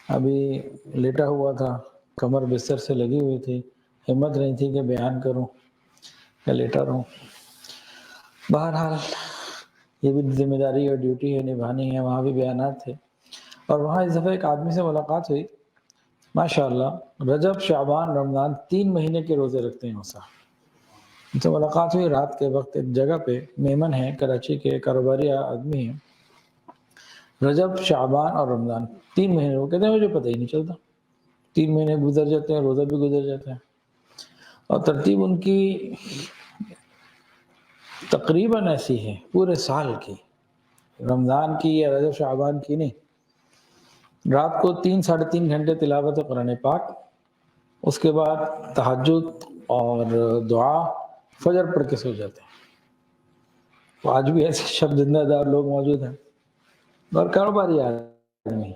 ابھی لیٹا ہوا تھا، کمر بستر سے لگی ہوئی تھی، ہمت نہیں تھی کہ بیان کروں یا لیٹا رہوں۔ بہرحال یہ بھی ذمہ داری اور ڈیوٹی ہے، نبھانی ہے۔ وہاں بھی بیانات تھے، اور وہاں اس دفعہ ایک آدمی سے ملاقات ہوئی، ماشاءاللہ رجب شعبان رمضان 3 مہینے کے روزے رکھتے ہیں۔ وسا ان سے ملاقات ہوئی رات کے وقت ایک جگہ پہ، میمن ہے، کراچی کے کاروباری آدمی ہیں۔ رجب شعبان اور رمضان 3 مہینے، وہ کہتے ہیں مجھے پتہ ہی نہیں چلتا، 3 مہینے گزر جاتے ہیں، روزہ بھی گزر جاتا ہے۔ اور ترتیب ان کی تقریباً ایسی ہے پورے سال کی، رمضان کی یا رجب شعبان کی نہیں۔ رات کو 3-3.5 گھنٹے تلاوت قرآن پاک، اس کے بعد تہجد اور دعا، فجر پڑھ کے سو جاتے ہیں۔ تو آج بھی ایسے شب زندہ دار لوگ موجود ہیں، اور کاروباری آدمی،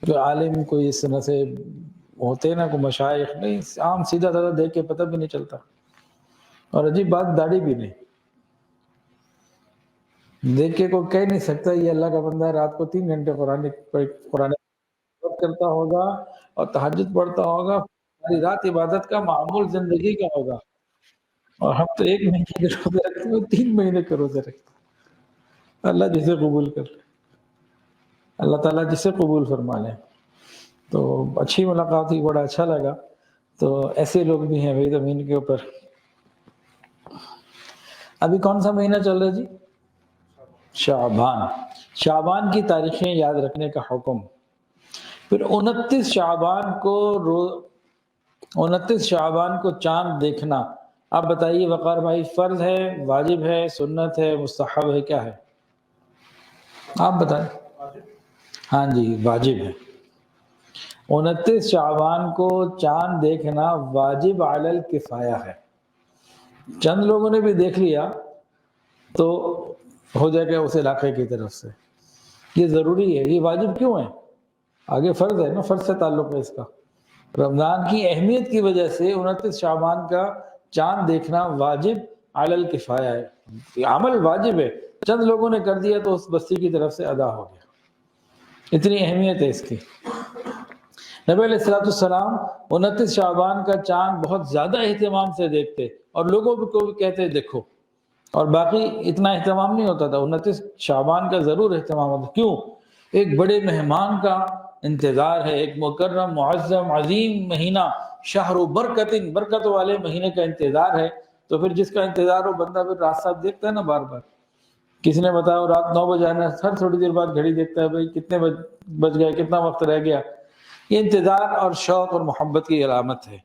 جو عالم کوئی اس طرح سے ہوتے نا، کوئی مشائخ نہیں، عام سیدھا سادہ دیکھ کے پتہ بھی نہیں چلتا۔ اور عجیب بات، داڑھی بھی نہیں، دیکھ کے کوئی کہہ نہیں سکتا یہ اللہ کا بندہ ہے، رات کو 3 گھنٹے قرآن کرتا ہوگا اور تہجد پڑھتا ہوگا، ساری رات عبادت کا معمول زندگی کا ہوگا، اور ہم تو 1 مہینے کے روزے رکھتے ہیں، 3 مہینے کے روزے رکھتے ہیں۔ اللہ جسے قبول کر لے، اللہ تعالیٰ جسے قبول فرما لے۔ تو اچھی ملاقات ہوئی، بڑا اچھا لگا۔ تو ایسے لوگ بھی ہیں بھائی زمین کے اوپر۔ ابھی کون سا مہینہ چل رہا ہے جی؟ شعبان۔ شعبان کی تاریخیں یاد رکھنے کا حکم۔ پھر 29 شعبان کو چاند دیکھنا، آپ بتائیے وقار بھائی، فرض ہے، واجب ہے، سنت ہے، مستحب ہے، کیا ہے؟ آپ بتائیں۔ ہاں جی، واجب ہے۔ 29 شعبان کو چاند دیکھنا واجب علی الکفایہ ہے۔ چند لوگوں نے بھی دیکھ لیا تو ہو جائے گا اس علاقے کی طرف سے۔ یہ ضروری ہے، یہ واجب کیوں ہے؟ آگے فرض ہے نا، فرض سے تعلق ہے اس کا۔ رمضان کی اہمیت کی وجہ سے 29 شعبان کا چاند دیکھنا واجب علی الکفایہ ہے، عمل واجب ہے، چند لوگوں نے کر دیا تو اس بستی کی طرف سے ادا ہو گیا، اتنی اہمیت ہے اس کی۔ نبی علیہ السلام 29 شعبان کا چاند بہت زیادہ اہتمام سے دیکھتے، اور لوگوں کو بھی کہتے دیکھو، اور باقی اتنا اہتمام نہیں ہوتا تھا، 29 شعبان کا ضرور اہتمام ہوتا۔ کیوں؟ ایک بڑے مہمان کا انتظار ہے، ایک مکرم معظم عظیم مہینہ، شہر برکت، برکت والے مہینے کا انتظار ہے۔ تو پھر جس کا انتظار ہو بندہ پھر رات ساتھ دیکھتا ہے نا بار بار۔ کسی نے بتایا رات 9 بجے آنا، ہر تھوڑی دیر بعد گھڑی دیکھتا ہے، بھائی کتنے بج گئے، کتنا وقت رہ گیا۔ یہ انتظار اور شوق اور محبت کی علامت ہے۔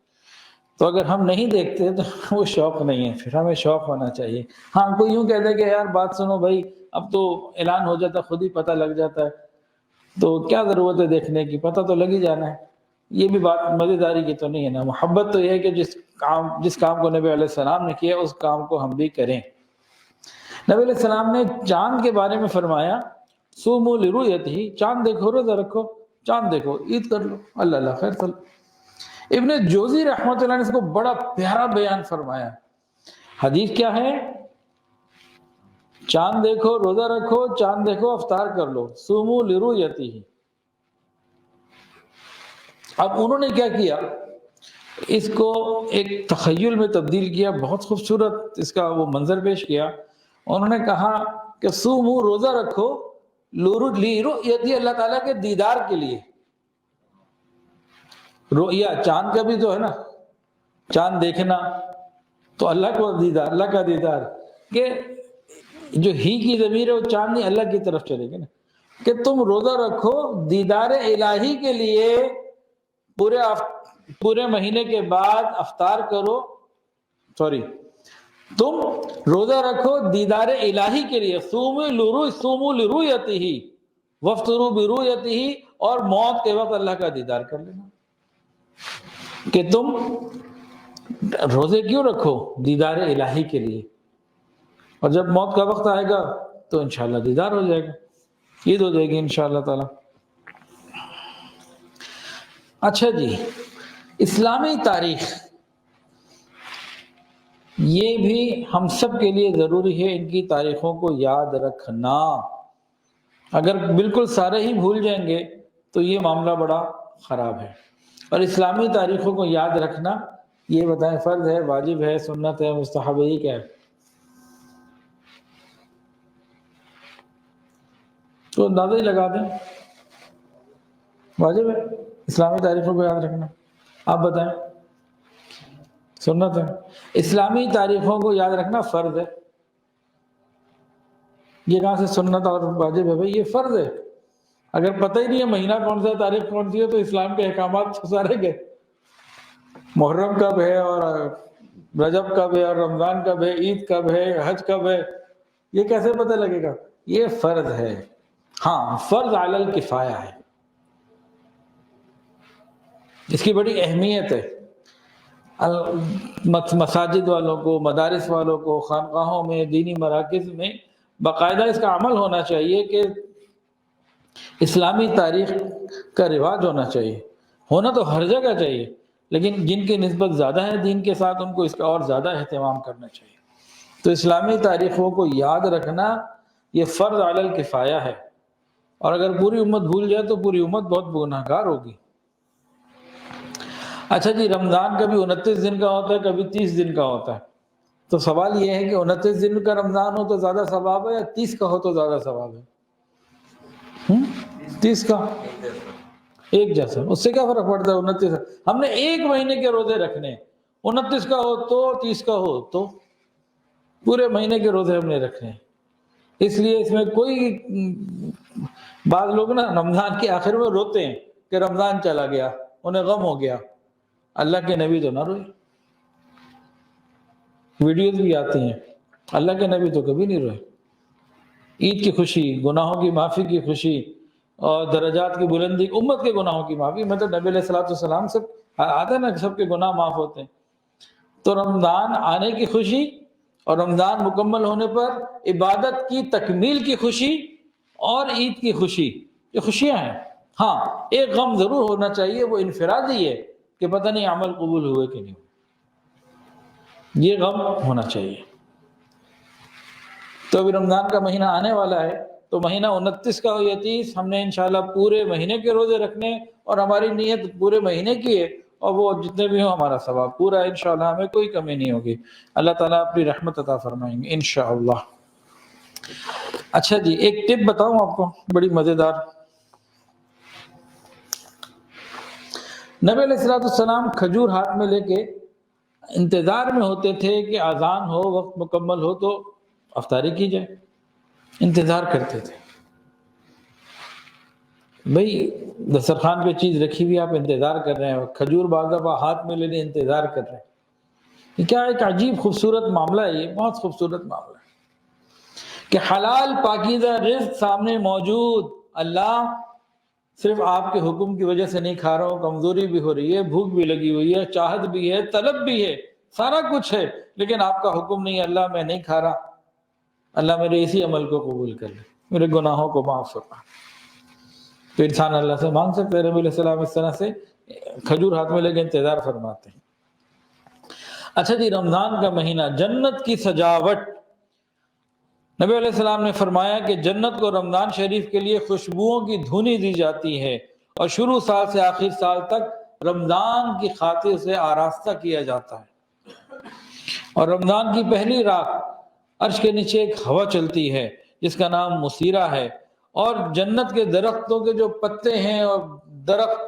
تو اگر ہم نہیں دیکھتے تو وہ شوق نہیں ہے، پھر ہمیں شوق ہونا چاہیے۔ ہاں کوئی یوں کہتا ہے کہ یار بات سنو بھائی، اب تو اعلان ہو جاتا، خود ہی پتہ لگ جاتا ہے، تو کیا ضرورت ہے دیکھنے کی، پتہ تو لگ ہی جانا ہے۔ یہ بھی بات مزیداری کی تو نہیں ہے نا۔ محبت تو یہ ہے کہ جس کام کو نبی علیہ السلام نے کیا اس کام کو ہم بھی کریں۔ نبی علیہ السلام نے چاند کے بارے میں فرمایا، صوموا لرؤیتہ، چاند دیکھو، روزہ رکھو، چاند دیکھو، عید کر لو، اللہ اللہ خیر چلو۔ ابن جوزی رحمۃ اللہ نے اس کو بڑا پیارا بیان فرمایا۔ حدیث کیا ہے؟ چاند دیکھو، روزہ رکھو، چاند دیکھو، افطار کر لو، صوموا لرؤیتہ۔ اب انہوں نے کیا کیا، اس کو ایک تخیل میں تبدیل کیا، بہت خوبصورت اس کا وہ منظر پیش کیا۔ انہوں نے کہا کہ صوموا، روزہ رکھو، لرؤیتہ، اللہ تعالیٰ کے دیدار کے لیے۔ رؤیا چاند کا بھی تو ہے نا، چاند دیکھنا تو اللہ کو دیدار، اللہ کا دیدار، کہ جو ہی کی ضمیر ہے وہ چاند نہیں اللہ کی طرف چلے گا نا، کہ تم روزہ رکھو دیدار الہی کے لیے، پورے مہینے کے بعد افطار کرو، تم روزہ رکھو دیدار الہی کے لیے، صوموا لرؤیتہ وافطروا برؤیتہ، اور موت کے وقت اللہ کا دیدار کر لینا۔ کہ تم روزے کیوں رکھو؟ دیدار الہی کے لیے، اور جب موت کا وقت آئے گا تو انشاءاللہ دیدار ہو جائے گا، عید ہو جائے گی انشاءاللہ تعالی۔ اچھا جی، اسلامی تاریخ، یہ بھی ہم سب کے لیے ضروری ہے ان کی تاریخوں کو یاد رکھنا۔ اگر بالکل سارے ہی بھول جائیں گے تو یہ معاملہ بڑا خراب ہے۔ اور اسلامی تاریخوں کو یاد رکھنا، یہ بتائیں فرض ہے، واجب ہے، سنت ہے، مستحب ہے، یہ کیا ہے؟ تو اندازہ ہی لگا دیں، واجب ہے اسلامی تاریخوں کو یاد رکھنا۔ آپ بتائیں، سنت ہے؟ اسلامی تاریخوں کو یاد رکھنا فرض ہے۔ یہ کہاں سے سنت اور واجب ہے بھائی؟ یہ فرض ہے۔ اگر پتہ ہی نہیں ہے مہینہ کون سا ہے، تاریخ کون سی ہے، تو اسلام کے احکامات سارے گئے۔ محرم کب ہے، اور رجب کب ہے، اور رمضان کب ہے، عید کب ہے، حج کب ہے، یہ کیسے پتہ لگے گا؟ یہ فرض ہے۔ ہاں، فرض علی الکفایہ ہے، اس کی بڑی اہمیت ہے۔ مساجد والوں کو، مدارس والوں کو، خانقاہوں میں، دینی مراکز میں باقاعدہ اس کا عمل ہونا چاہیے کہ اسلامی تاریخ کا رواج ہونا چاہیے، ہونا تو ہر جگہ چاہیے، لیکن جن کی نسبت زیادہ ہے دین کے ساتھ، ان کو اس کا اور زیادہ اہتمام کرنا چاہیے۔ تو اسلامی تاریخوں کو یاد رکھنا یہ فرض علی الکفایہ ہے، اور اگر پوری امت بھول جائے تو پوری امت بہت گنہگار ہوگی۔ اچھا جی، رمضان کبھی 29 دن کا ہوتا ہے، کبھی 30 دن کا ہوتا ہے، تو سوال یہ ہے کہ 29 دن کا رمضان ہو تو زیادہ ثواب ہے، یا 30 کا ہو تو زیادہ ثواب ہے؟ 30 کا ایک جیسا، اس سے کیا فرق پڑتا ہے؟ 29 ہم نے ایک مہینے کے روزے رکھنے، 29 کا ہو تو 30 کا ہو تو، پورے مہینے کے روزے ہم نے رکھنے۔ اس لیے اس میں کوئی، بعض لوگ نا رمضان کے آخر میں روتے ہیں کہ رمضان چلا گیا، انہیں غم ہو گیا۔ اللہ کے نبی تو نہ روئے، ویڈیوز بھی آتی ہیں، اللہ کے نبی تو کبھی نہیں روئے۔ عید کی خوشی، گناہوں کی معافی کی خوشی، اور درجات کی بلندی، امت کے گناہوں کی معافی، مطلب نبی علیہ السلام سے آتا ہے نا کہ سب کے گناہ معاف ہوتے ہیں۔ تو رمضان آنے کی خوشی اور رمضان مکمل ہونے پر عبادت کی تکمیل کی خوشی اور عید کی خوشی، یہ خوشیاں ہیں۔ ہاں، ایک غم ضرور ہونا چاہیے، وہ انفرادی ہے کہ پتہ نہیں عمل قبول ہوئے کہ نہیں، یہ غم ہونا چاہیے۔ تو ابھی رمضان کا مہینہ آنے والا ہے، تو مہینہ 29 کا ہو یا 30، ہم نے انشاءاللہ پورے مہینے کے روزے رکھنے، اور ہماری نیت پورے مہینے کی ہے، اور وہ جتنے بھی ہوں ہمارا ثواب پورا ہے انشاءاللہ، ہمیں کوئی کمی نہیں ہوگی۔ اللہ تعالیٰ اپنی رحمت عطا فرمائیں گے انشاءاللہ۔ اچھا جی، ایک ٹپ بتاؤں آپ کو بڑی مزیدار۔ نبی علیہ السلام کھجور ہاتھ میں لے کے انتظار میں ہوتے تھے کہ اذان ہو، وقت مکمل ہو تو افطاری کی جائے، انتظار کرتے تھے۔ بھئی دسترخوان پہ چیز رکھی ہوئی، آپ انتظار کر رہے ہیں، کھجور بعض دفعہ ہاتھ میں لینے انتظار کر رہے ہیں۔ یہ کیا ایک عجیب خوبصورت معاملہ ہے، یہ بہت خوبصورت معاملہ ہے کہ حلال پاکیزہ رزق سامنے موجود، اللہ صرف آپ کے حکم کی وجہ سے نہیں کھا رہا ہوں، کمزوری بھی ہو رہی ہے، بھوک بھی لگی ہوئی ہے، چاہت بھی ہے، طلب بھی ہے، سارا کچھ ہے، لیکن آپ کا حکم نہیں، اللہ میں نہیں کھا رہا، اللہ میرے اسی عمل کو قبول کر لے، میرے گناہوں کو معاف فرما۔ تو انسان اللہ سے مانگ سکتے ہیں۔ نبی علیہ السلام اس طرح سے کھجور ہاتھ میں لے کے انتظار فرماتے ہیں۔ اچھا جی، رمضان کا مہینہ، جنت کی سجاوٹ، نبی علیہ السلام نے فرمایا کہ جنت کو رمضان شریف کے لیے خوشبوؤں کی دھونی دی جاتی ہے، اور شروع سال سے آخر سال تک رمضان کی خاطر سے آراستہ کیا جاتا ہے۔ اور رمضان کی پہلی رات عرش کے نیچے ایک ہوا چلتی ہے جس کا نام مسیرہ ہے، اور جنت کے درختوں کے جو پتے ہیں اور درخت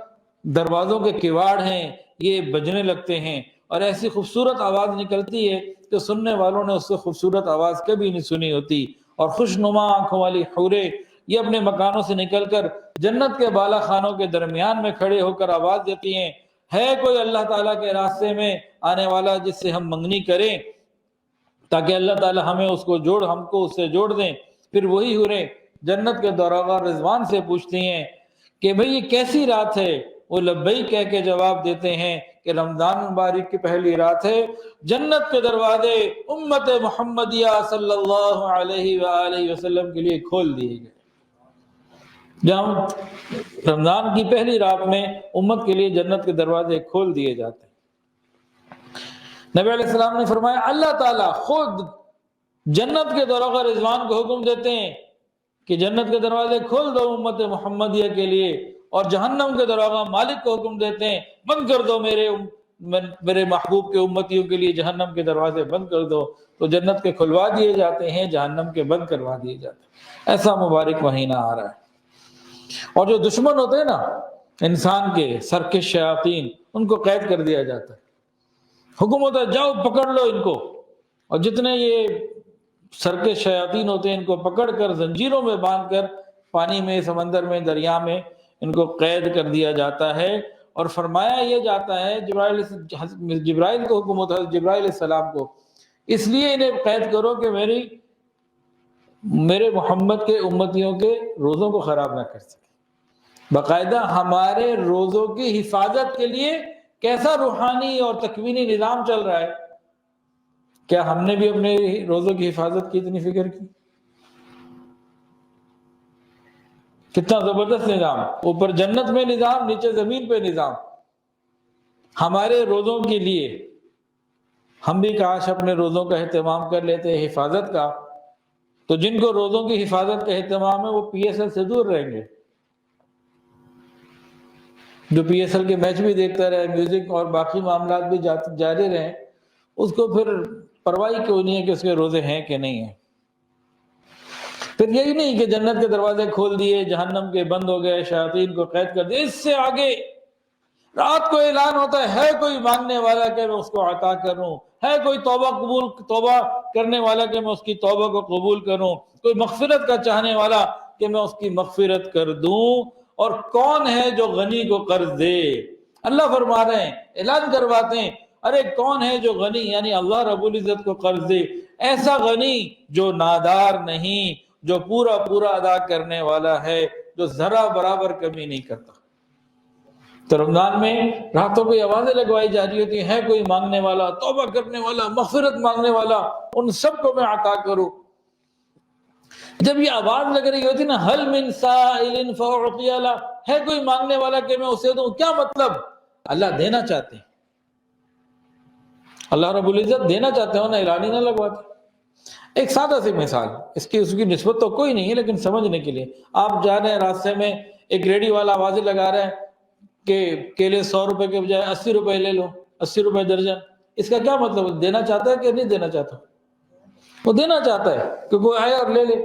دروازوں کے کواڑ ہیں یہ بجنے لگتے ہیں، اور ایسی خوبصورت آواز نکلتی ہے کہ سننے والوں نے اس سے خوبصورت آواز کبھی نہیں سنی ہوتی، اور خوشنما آنکھوں والی حوریں یہ اپنے مکانوں سے نکل کر جنت کے بالا خانوں کے درمیان میں کھڑے ہو کر آواز دیتی ہیں، ہے کوئی اللہ تعالیٰ کے راستے میں آنے والا جس سے ہم منگنی کریں تاکہ اللہ تعالیٰ ہم کو اس سے جوڑ دیں۔ پھر وہی حوریں جنت کے دروازہ رضوان سے پوچھتی ہیں کہ بھئی یہ کیسی رات ہے؟ وہ لبیک کہہ کے جواب دیتے ہیں کہ رمضان مبارک کی پہلی رات ہے، جنت کے دروازے امت محمدیہ صلی اللہ علیہ وآلہ وسلم کے لیے کھول دیے گئے۔ جب رمضان کی پہلی رات میں امت کے لیے جنت کے دروازے کھول دیے جاتے ہیں، نبی علیہ السلام نے فرمایا اللہ تعالیٰ خود جنت کے دروازہ رضوان کو حکم دیتے ہیں کہ جنت کے دروازے کھول دو امت محمدیہ کے لیے، اور جہنم کے دروازہ مالک کو حکم دیتے ہیں بند کر دو میرے محبوب کے امتیوں کے لیے جہنم کے دروازے بند کر دو، تو جنت کے کھلوا دیے جاتے ہیں، جہنم کے بند کروا دیے جاتے ہیں۔ ایسا مبارک مہینہ آ رہا ہے۔ اور جو دشمن ہوتے ہیں نا انسان کے، سرکش شیاطین، ان کو قید کر دیا جاتا ہے۔ حکم ہوتا ہے جاؤ پکڑ لو ان کو، اور جتنے یہ سرکش شیاطین ہوتے ہیں ان کو پکڑ کر زنجیروں میں باندھ کر پانی میں، سمندر میں، دریا میں ان کو قید کر دیا جاتا ہے۔ اور فرمایا یہ جاتا ہے جبرائیل کو حکم ہوتا ہے، جبرائیل علیہ السلام کو، اس لیے انہیں قید کرو کہ میرے محمد کے امتیوں کے روزوں کو خراب نہ کر سکے۔ باقاعدہ ہمارے روزوں کی حفاظت کے لیے کیسا روحانی اور تکوینی نظام چل رہا ہے، کیا ہم نے بھی اپنے روزوں کی حفاظت کی اتنی فکر کی؟ کتنا زبردست نظام، اوپر جنت میں نظام، نیچے زمین پہ نظام ہمارے روزوں کے لیے۔ ہم بھی کاش اپنے روزوں کا اہتمام کر لیتے، حفاظت کا، تو جن کو روزوں کی حفاظت کا اہتمام ہے وہ پی ایس ایل سے دور رہیں گے۔ جو پی ایس ایل کے میچ بھی دیکھتا رہے، میوزک اور باقی معاملات بھی جاری رہیں، اس کو پھر پرواہ کیوں نہیں ہے کہ اس کے روزے ہیں کہ نہیں ہیں۔ پھر یہی نہیں کہ جنت کے دروازے کھول دیے، جہنم کے بند ہو گئے، شیاطین کو قید کر دیے۔ اس سے آگے رات کو اعلان ہوتا ہے کوئی مانگنے والا کہ میں اس کو عطا کروں، ہے کوئی توبہ کرنے والا کہ میں اس کی توبہ کو قبول کروں، کوئی مغفرت کا چاہنے والا کہ میں اس کی مغفرت کر دوں۔ اور کون ہے جو غنی کو قرض دے؟ اللہ فرما رہے ہیں، اعلان کرواتے ہیں، ارے کون ہے جو غنی، یعنی اللہ رب العزت کو قرض دے، ایسا غنی جو نادار نہیں، جو پورا ادا کرنے والا ہے، جو ذرا برابر کمی نہیں کرتا۔ تو رمضان میں راتوں کو آوازیں لگوائی جا رہی ہوتی ہے کوئی مانگنے والا، توبہ کرنے والا، مغفرت مانگنے والا، ان سب کو میں عطا کروں۔ جب یہ آواز لگ رہی ہوتی نا، حل من سائل فاعطی له، ہے کوئی مانگنے والا کہ میں اسے دوں، کیا مطلب؟ اللہ دینا چاہتے ہیں، اللہ رب العزت دینا چاہتے ہیں، انہیں اعلان ہی نہ لگواتے۔ ایک سادہ سی مثال، اس کی نسبت تو کوئی نہیں ہے لیکن سمجھنے کے لیے، آپ جا رہے ہیں راستے میں، ایک ریڈی والا آوازیں لگا رہا ہے کہ کیلے 100 روپے کے بجائے 80 روپے لے لو، 80 روپے درجن۔ اس کا کیا مطلب؟ دینا چاہتا ہے کہ نہیں دینا چاہتا؟ وہ دینا چاہتا ہے کہ کوئی آئے اور لے لے۔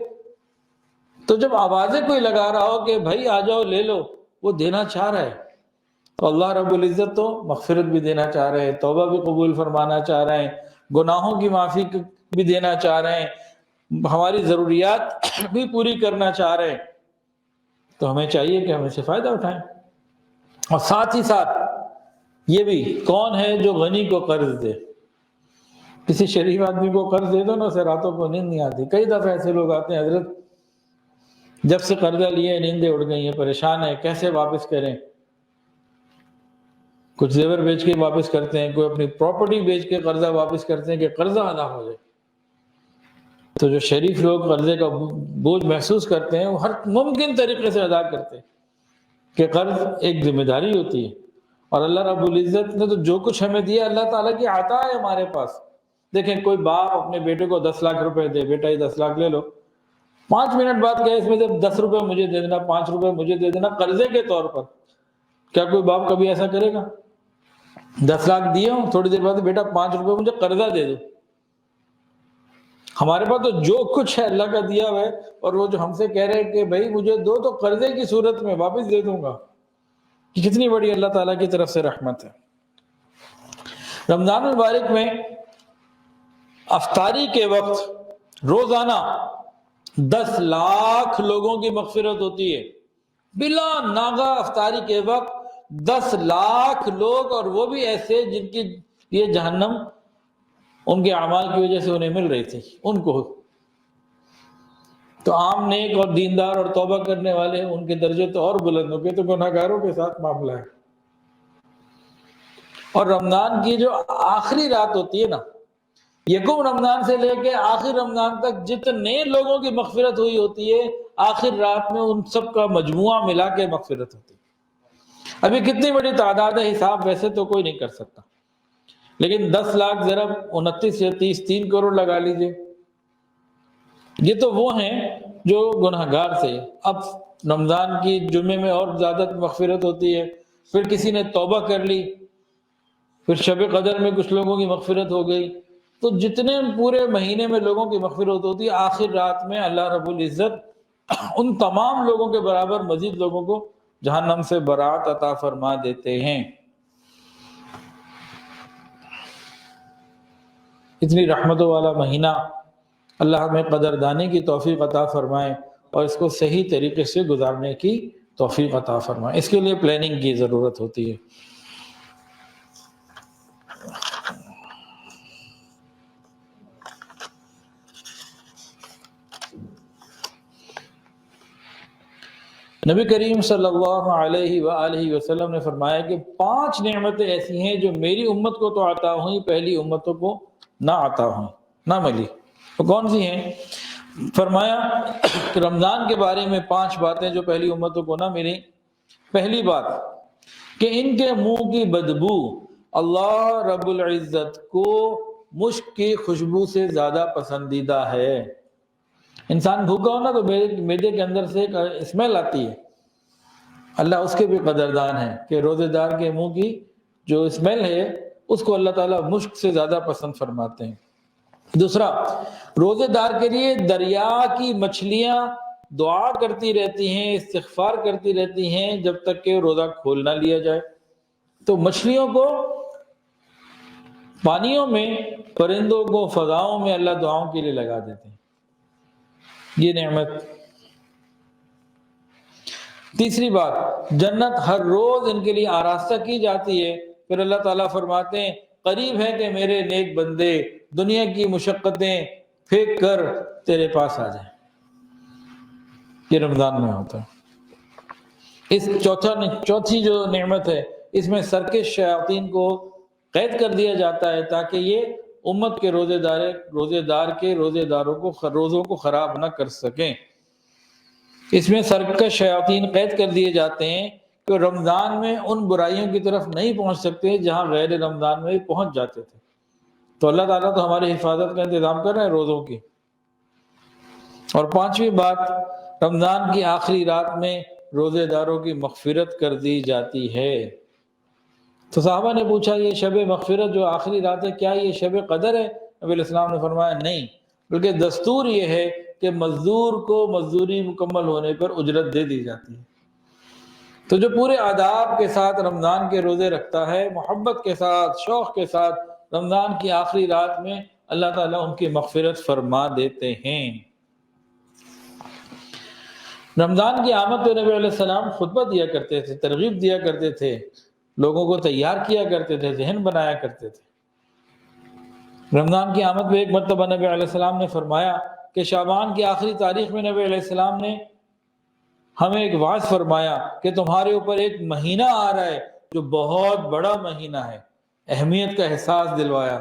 تو جب آوازیں کوئی لگا رہا ہو کہ بھائی آ جاؤ لے لو، وہ دینا چاہ رہا ہے۔ تو اللہ رب العزت تو مغفرت بھی دینا چاہ رہے ہیں، توبہ بھی قبول فرمانا چاہ رہے ہیں، گناہوں کی معافی بھی دینا چاہ رہے ہیں، ہماری ضروریات بھی پوری کرنا چاہ رہے ہیں۔ تو ہمیں چاہیے کہ ہم اسے فائدہ اٹھائیں۔ اور ساتھ ہی ساتھ یہ بھی، کون ہے جو غنی کو قرض دے؟ کسی شریف آدمی کو قرض دے دو نا، اسے راتوں کو نیند نہیں آتی۔ کئی دفعہ ایسے لوگ آتے ہیں، حضرت جب سے قرضہ لیے نیندیں اڑ گئی ہیں، پریشان ہیں، کیسے واپس کریں؟ کچھ زیور بیچ کے واپس کرتے ہیں، کوئی اپنی پراپرٹی بیچ کے قرضہ واپس کرتے ہیں کہ قرضہ ادا ہو جائے۔ تو جو شریف لوگ قرضے کا بوجھ محسوس کرتے ہیں، وہ ہر ممکن طریقے سے ادا کرتے ہیں، کہ قرض ایک ذمہ داری ہوتی ہے، اور اللہ رب العزت نے تو جو کچھ ہمیں دیا اللہ تعالیٰ کی عطا ہے ہمارے پاس۔ دیکھیں کوئی باپ اپنے بیٹے کو 10 لاکھ روپے دے، بیٹا یہ 10 لاکھ لے لو، 5 منٹ بعد کہے اس میں سے 10 روپے مجھے دے دینا، 5 روپے مجھے دے دینا، قرضے کے طور پر۔ کیا کوئی باپ کبھی ایسا کرے گا؟ 10 لاکھ دیے ہوں، تھوڑی دیر بعد بیٹا 5 روپے مجھے قرضہ دے دو۔ ہمارے پاس تو جو کچھ ہے اللہ کا دیا ہوا ہے، اور وہ جو ہم سے کہہ رہے ہیں کہ بھائی مجھے دو، تو قرضے کی صورت میں واپس دے دوں گا۔ کتنی بڑی اللہ تعالیٰ کی طرف سے رحمت ہے۔ رمضان مبارک میں افطاری کے وقت روزانہ 10 لاکھ لوگوں کی مغفرت ہوتی ہے، بلا ناغہ افطاری کے وقت 10 لاکھ لوگ، اور وہ بھی ایسے جن کی یہ جہنم ان کے اعمال کی وجہ سے انہیں مل رہی تھی، ان کو۔ تو عام نیک اور دیندار اور توبہ کرنے والے، ان کے درجے تو اور بلند ہو گئے، تو گناہگاروں کے ساتھ معاملہ ہے۔ اور رمضان کی جو آخری رات ہوتی ہے نا، یکم رمضان سے لے کے آخر رمضان تک جتنے لوگوں کی مغفرت ہوئی ہوتی ہے، آخر رات میں ان سب کا مجموعہ ملا کے مغفرت ہوتی ہے۔ ابھی کتنی بڑی تعداد ہے، حساب ویسے تو کوئی نہیں کر سکتا، لیکن 10 لاکھ ضرب 29 یا 30، 3 کروڑ لگا لیجئے۔ یہ تو وہ ہیں جو گناہگار تھے۔ اب رمضان کی جمعے میں اور زیادہ مغفرت ہوتی ہے، پھر کسی نے توبہ کر لی، پھر شب قدر میں کچھ لوگوں کی مغفرت ہو گئی. تو جتنے پورے مہینے میں لوگوں کی مغفرت ہوتی ہے، آخر رات میں اللہ رب العزت ان تمام لوگوں کے برابر مزید لوگوں کو جہنم سے برات عطا فرما دیتے ہیں. اتنی رحمتوں والا مہینہ، اللہ ہمیں قدردانی کی توفیق عطا فرمائے اور اس کو صحیح طریقے سے گزارنے کی توفیق عطا فرمائے. اس کے لیے پلاننگ کی ضرورت ہوتی ہے. نبی کریم صلی اللہ علیہ وآلہ وسلم نے فرمایا کہ 5 نعمتیں ایسی ہیں جو میری امت کو تو عطا ہوئیں، پہلی امتوں کو نہ عطا ہوئیں، نہ ملی. تو کون سی ہیں؟ فرمایا کہ رمضان کے بارے میں 5 باتیں جو پہلی امتوں کو نہ ملی. پہلی بات کہ ان کے منہ کی بدبو اللہ رب العزت کو مشک کی خوشبو سے زیادہ پسندیدہ ہے. انسان بھوکا ہو نا تو معدے کے اندر سے ایک اسمیل آتی ہے، اللہ اس کے بھی قدردان ہے کہ روزے دار کے منہ کی جو اسمیل ہے اس کو اللہ تعالیٰ مشک سے زیادہ پسند فرماتے ہیں. دوسرا، روزے دار کے لیے دریا کی مچھلیاں دعا کرتی رہتی ہیں، استغفار کرتی رہتی ہیں جب تک کہ روزہ کھول نہ لیا جائے. تو مچھلیوں کو پانیوں میں، پرندوں کو فضاؤں میں اللہ دعاؤں کے لیے لگا دیتے ہیں. یہ نعمت. تیسری بات، جنت ہر روز ان کے لیے آراستہ کی جاتی ہے. پھر اللہ تعالیٰ فرماتے ہیں قریب ہے کہ میرے نیک بندے دنیا کی مشقتیں پھینک کر تیرے پاس آ جائیں. یہ رمضان میں ہوتا ہے. اس چوتھی جو نعمت ہے، اس میں سرکش شیاطین کو قید کر دیا جاتا ہے تاکہ یہ امت کے روزے دار کے روزوں کو خراب نہ کر سکیں. اس میں سرکش شیاطین قید کر دیے جاتے ہیں کہ رمضان میں ان برائیوں کی طرف نہیں پہنچ سکتے جہاں غیر رمضان میں پہنچ جاتے تھے. تو اللہ تعالیٰ تو ہماری حفاظت کا انتظام کر رہے ہیں روزوں کی. اور 5ویں بات، رمضان کی آخری رات میں روزے داروں کی مغفرت کر دی جاتی ہے. تو صحابہ نے پوچھا یہ شب مغفرت جو آخری رات ہے کیا یہ شب قدر ہے؟ نبی علیہ السلام نے فرمایا نہیں، بلکہ دستور یہ ہے کہ مزدور کو مزدوری مکمل ہونے پر اجرت دے دی جاتی ہے. تو جو پورے آداب کے ساتھ رمضان کے روزے رکھتا ہے، محبت کے ساتھ، شوق کے ساتھ، رمضان کی آخری رات میں اللہ تعالیٰ ان کی مغفرت فرما دیتے ہیں. رمضان کی آمد پہ نبی علیہ السلام خطبہ دیا کرتے تھے، ترغیب دیا کرتے تھے، لوگوں کو تیار کیا کرتے تھے، ذہن بنایا کرتے تھے. رمضان کی آمد پہ ایک مرتبہ نبی علیہ السلام نے فرمایا کہ شعبان کی آخری تاریخ میں نبی علیہ السلام نے ہمیں ایک وعظ فرمایا کہ تمہارے اوپر ایک مہینہ آ رہا ہے جو بہت بڑا مہینہ ہے. اہمیت کا احساس دلوایا.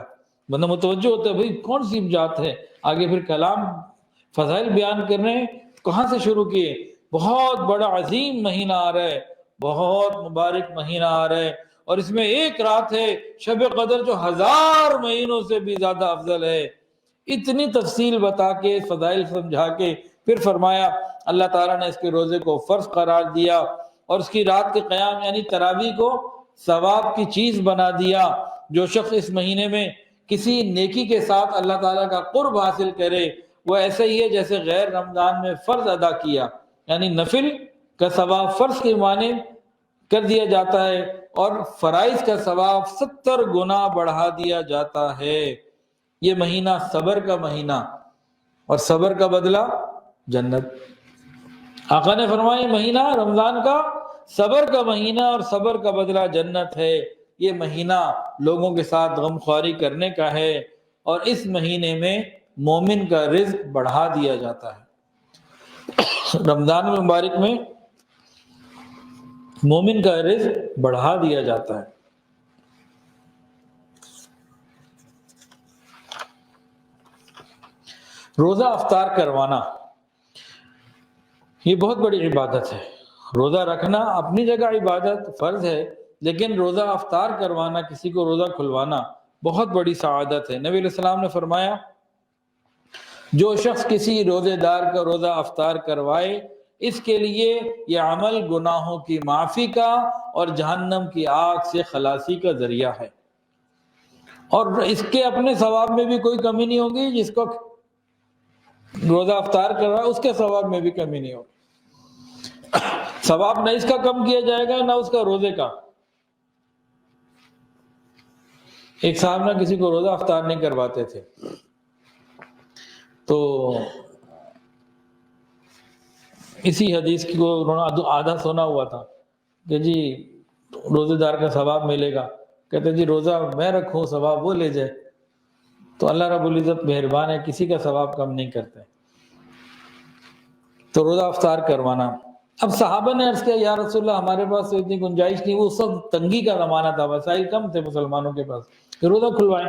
بندہ متوجہ ہوتا ہے بھئی کون سی بات ہے، آگے پھر کلام فضائل بیان کرنے کہاں سے شروع کیے. بہت بڑا عظیم مہینہ آ رہا ہے، بہت مبارک مہینہ آ رہا ہے، اور اس میں ایک رات ہے شب قدر جو 1000 مہینوں سے بھی زیادہ افضل ہے. اتنی تفصیل بتا کے، فضائل سمجھا کے پھر فرمایا اللہ تعالیٰ نے اس کے روزے کو فرض قرار دیا اور اس کی رات کے قیام یعنی تراویح کو ثواب کی چیز بنا دیا. جو شخص اس مہینے میں کسی نیکی کے ساتھ اللہ تعالیٰ کا قرب حاصل کرے وہ ایسا ہی ہے جیسے غیر رمضان میں فرض ادا کیا، یعنی نفل کا ثواب فرض کے معنی کر دیا جاتا ہے اور فرائض کا ثواب 70 گنا بڑھا دیا جاتا ہے. یہ مہینہ صبر کا مہینہ، اور صبر کا بدلہ جنت. آقا نے فرمایا یہ مہینہ رمضان کا صبر کا مہینہ اور صبر کا بدلہ جنت ہے. یہ مہینہ لوگوں کے ساتھ غمخواری کرنے کا ہے، اور اس مہینے میں مومن کا رزق بڑھا دیا جاتا ہے. رمضان مبارک میں مومن کا رزق بڑھا دیا جاتا ہے. روزہ افطار کروانا یہ بہت بڑی عبادت ہے. روزہ رکھنا اپنی جگہ عبادت فرض ہے، لیکن روزہ افطار کروانا، کسی کو روزہ کھلوانا بہت بڑی سعادت ہے. نبی علیہ السلام نے فرمایا جو شخص کسی روزے دار کا روزہ افطار کروائے اس کے لیے یہ عمل گناہوں کی معافی کا اور جہنم کی آگ سے خلاصی کا ذریعہ ہے، اور اس کے اپنے ثواب میں بھی کوئی کمی نہیں ہوگی، جس کو روزہ افطار کر رہا ہے اس کے ثواب میں بھی کمی نہیں ہوگی، ثواب نہ اس کا کم کیا جائے گا نہ اس کا روزے کا۔ ایک صاحب نہ کسی کو روزہ افطار نہیں کرواتے تھے، تو اسی حدیث کو انہوں نے آدھا سنا ہوا تھا کہ جی روزے دار کا ثواب ملے گا، کہتے جی روزہ میں رکھوں ثواب وہ لے جائے، تو اللہ رب العزت مہربان ہے، کسی کا ثواب کم نہیں کرتے، تو روزہ افطار کروانا۔ اب صحابہ نے عرض کیا یا رسول اللہ ہمارے پاس تو اتنی گنجائش نہیں، وہ سب تنگی کا زمانہ تھا، وسائل کم تھے مسلمانوں کے پاس کہ روزہ کھلوائیں،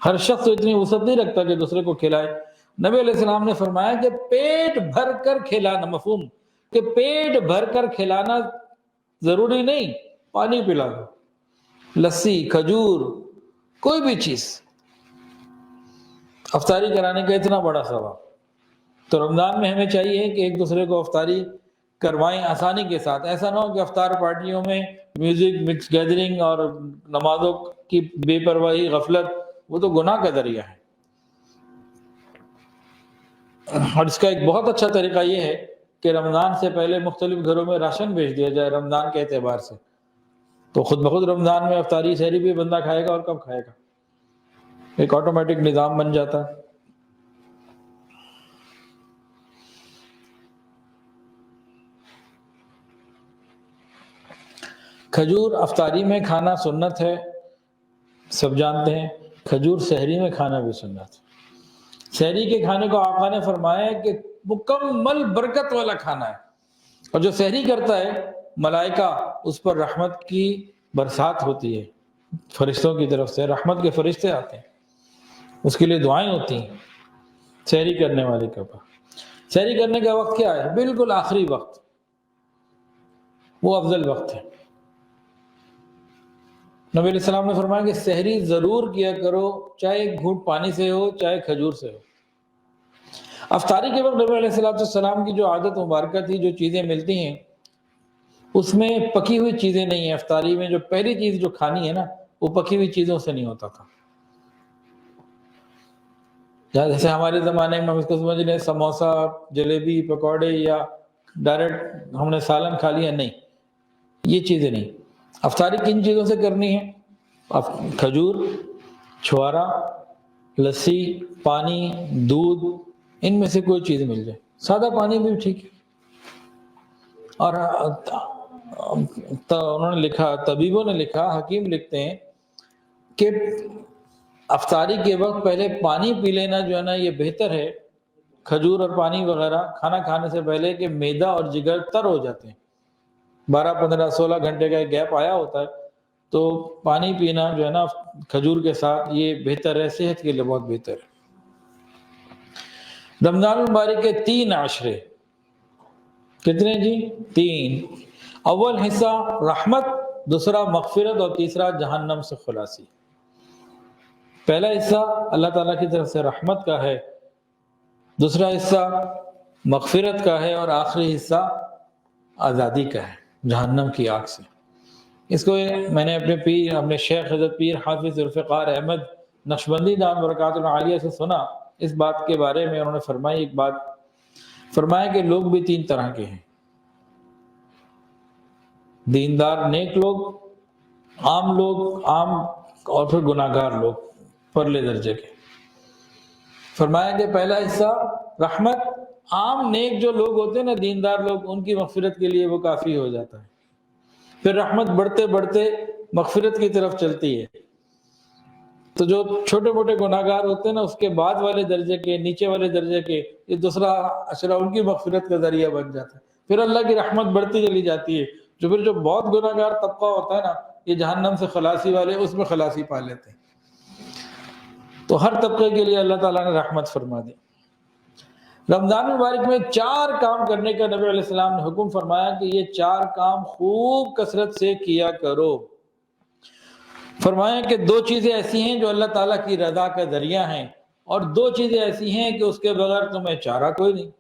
ہر شخص تو اتنی وسعت نہیں رکھتا کہ دوسرے کو کھلائے۔ نبی علیہ السلام نے فرمایا کہ پیٹ بھر کر کھلانا، مفہوم کہ پیٹ بھر کر کھلانا ضروری نہیں، پانی پلا دو، لسی، کھجور، کوئی بھی چیز، افطاری کرانے کا اتنا بڑا ثواب۔ تو رمضان میں ہمیں چاہیے کہ ایک دوسرے کو افطاری کروائیں آسانی کے ساتھ، ایسا نہ ہو کہ افطار پارٹیوں میں میوزک، مکس گیدرنگ اور نمازوں کی بے پرواہی، غفلت، وہ تو گناہ کا ذریعہ ہے۔ اور اس کا ایک بہت اچھا طریقہ یہ ہے کہ رمضان سے پہلے مختلف گھروں میں راشن بھیج دیا جائے رمضان کے اعتبار سے، تو خود بخود رمضان میں افطاری سحری بھی بندہ کھائے گا، اور کب کھائے گا، ایک آٹومیٹک نظام بن جاتا ہے۔ کھجور افطاری میں کھانا سنت ہے، سب جانتے ہیں، کھجور سحری میں کھانا بھی سنت ہے۔ سحری کے کھانے کو آقا نے فرمایا ہے کہ مکمل برکت والا کھانا ہے، اور جو سحری کرتا ہے ملائکہ اس پر رحمت کی برسات ہوتی ہے، فرشتوں کی طرف سے رحمت کے فرشتے آتے ہیں، اس کے لیے دعائیں ہوتی ہیں سحری کرنے والے کے اوپر۔ سحری کرنے کا وقت کیا ہے؟ بالکل آخری وقت، وہ افضل وقت ہے۔ نبی علیہ السلام نے فرمایا کہ سحری ضرور کیا کرو، چاہے ایک گھونٹ پانی سے ہو چاہے کھجور سے ہو۔ افطاری کے وقت نبی علیہ السلام کی جو عادت مبارکہ تھی، جو چیزیں ملتی ہیں اس میں پکی ہوئی چیزیں نہیں ہیں۔ افطاری میں جو پہلی چیز جو کھانی ہے نا، وہ پکی ہوئی چیزوں سے نہیں ہوتا تھا۔ جیسے ہمارے زمانے میں ہم اس کو سمجھ لیں سموسا، جلیبی، پکوڑے، یا ڈائریکٹ ہم نے سالن کھا لیا، نہیں، یہ چیزیں نہیں۔ افطاری کن چیزوں سے کرنی ہے؟ کھجور، چھوارا، لسی، پانی، دودھ، ان میں سے کوئی چیز مل جائے، سادہ پانی بھی ٹھیک ہے۔ اور انہوں نے لکھا، طبیبوں نے لکھا، حکیم لکھتے ہیں کہ افطاری کے وقت پہلے پانی پی لینا جو ہے نا، یہ بہتر ہے، کھجور اور پانی وغیرہ کھانا کھانے سے پہلے، کہ معدہ اور جگر تر ہو جاتے ہیں، 12، 15، 16 گھنٹے کا گیپ آیا ہوتا ہے، تو پانی پینا جو ہے نا کھجور کے ساتھ یہ بہتر ہے، صحت کے لیے بہت بہتر ہے۔ رمضان المبارک کے 3 عشرے، کتنے جی؟ 3۔ اول حصہ رحمت، دوسرا مغفرت، اور تیسرا جہنم سے خلاصی۔ پہلا حصہ اللہ تعالیٰ کی طرف سے رحمت کا ہے، دوسرا حصہ مغفرت کا ہے، اور آخری حصہ آزادی کا ہے جہنم کی آگ سے۔ اس کو میں نے اپنے پیر، اپنے شیخ حضرت پیر حافظ ذوالفقار احمد نقشبندی دامت برکاتہ العالیہ سے سنا اس بات کے بارے میں۔ انہوں نے فرمائی ایک بات، فرمایا کہ لوگ بھی 3 طرح کے ہیں: دیندار نیک لوگ، عام لوگ، عام، اور پھر گناہگار لوگ پرلے درجے کے۔ فرمایا کہ پہلا حصہ رحمت، عام نیک جو لوگ ہوتے ہیں نا، دیندار لوگ، ان کی مغفرت کے لیے وہ کافی ہو جاتا ہے۔ پھر رحمت بڑھتے بڑھتے مغفرت کی طرف چلتی ہے، تو جو چھوٹے موٹے گناہگار ہوتے ہیں نا، اس کے بعد والے درجے کے، نیچے والے درجے کے، یہ دوسرا عشرہ ان کی مغفرت کا ذریعہ بن جاتا ہے۔ پھر اللہ کی رحمت بڑھتی چلی جاتی ہے، جو بہت گناہگار طبقہ ہوتا ہے نا، یہ جہنم سے خلاصی والے، اس میں خلاصی پا لیتے ہیں۔ تو ہر طبقے کے لیے اللہ تعالیٰ نے رحمت فرما دی۔ رمضان مبارک میں 4 کام کرنے کا نبی علیہ السلام نے حکم فرمایا کہ یہ 4 کام خوب کثرت سے کیا کرو۔ فرمایا کہ 2 چیزیں ایسی ہیں جو اللہ تعالیٰ کی رضا کا ذریعہ ہیں، اور 2 چیزیں ایسی ہیں کہ اس کے بغیر تمہیں چارہ کوئی نہیں۔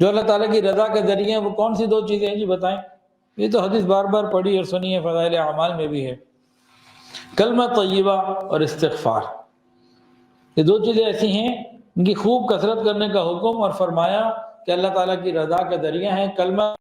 جو اللہ تعالیٰ کی رضا کے ذریعے ہیں وہ کون سی 2 چیزیں ہیں جی بتائیں؟ یہ تو حدیث بار بار پڑھی اور سنی ہے، فضائل اعمال میں بھی ہے، کلمہ طیبہ اور استغفار، یہ 2 چیزیں ایسی ہیں ان کی خوب کثرت کرنے کا حکم، اور فرمایا کہ اللہ تعالیٰ کی رضا کا ذریعہ ہیں۔ کلمہ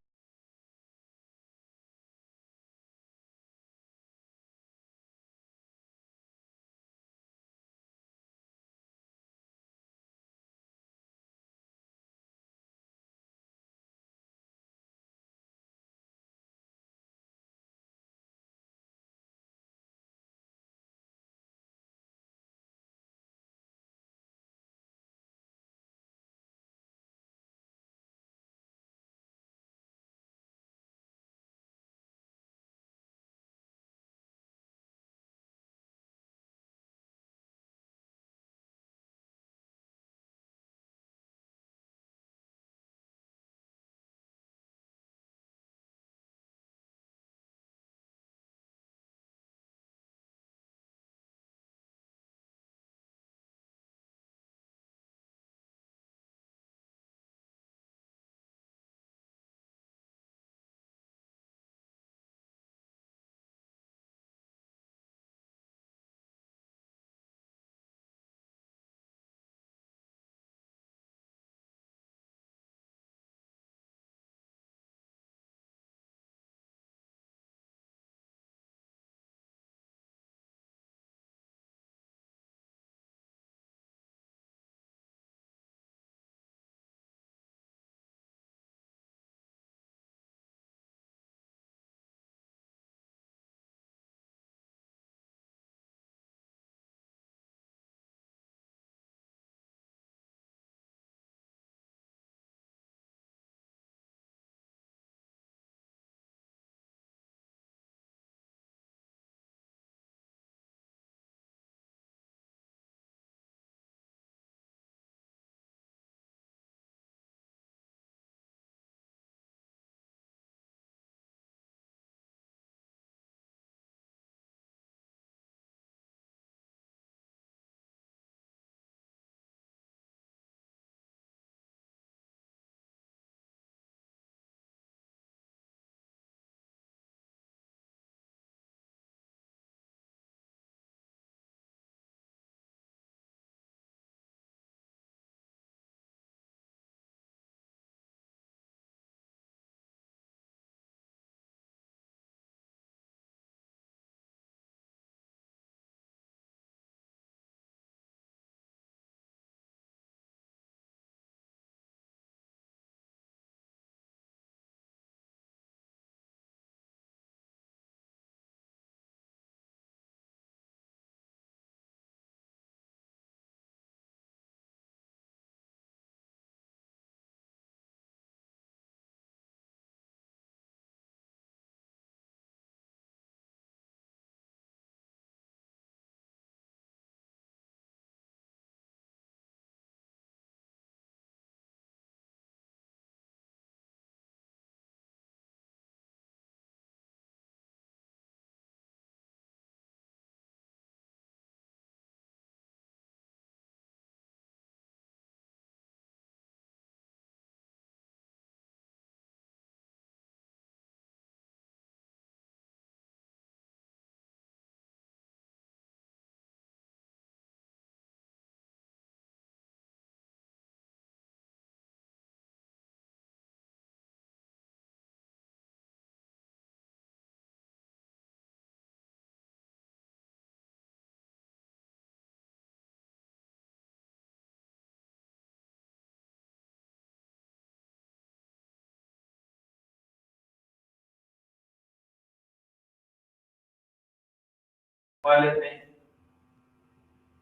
والے تھے،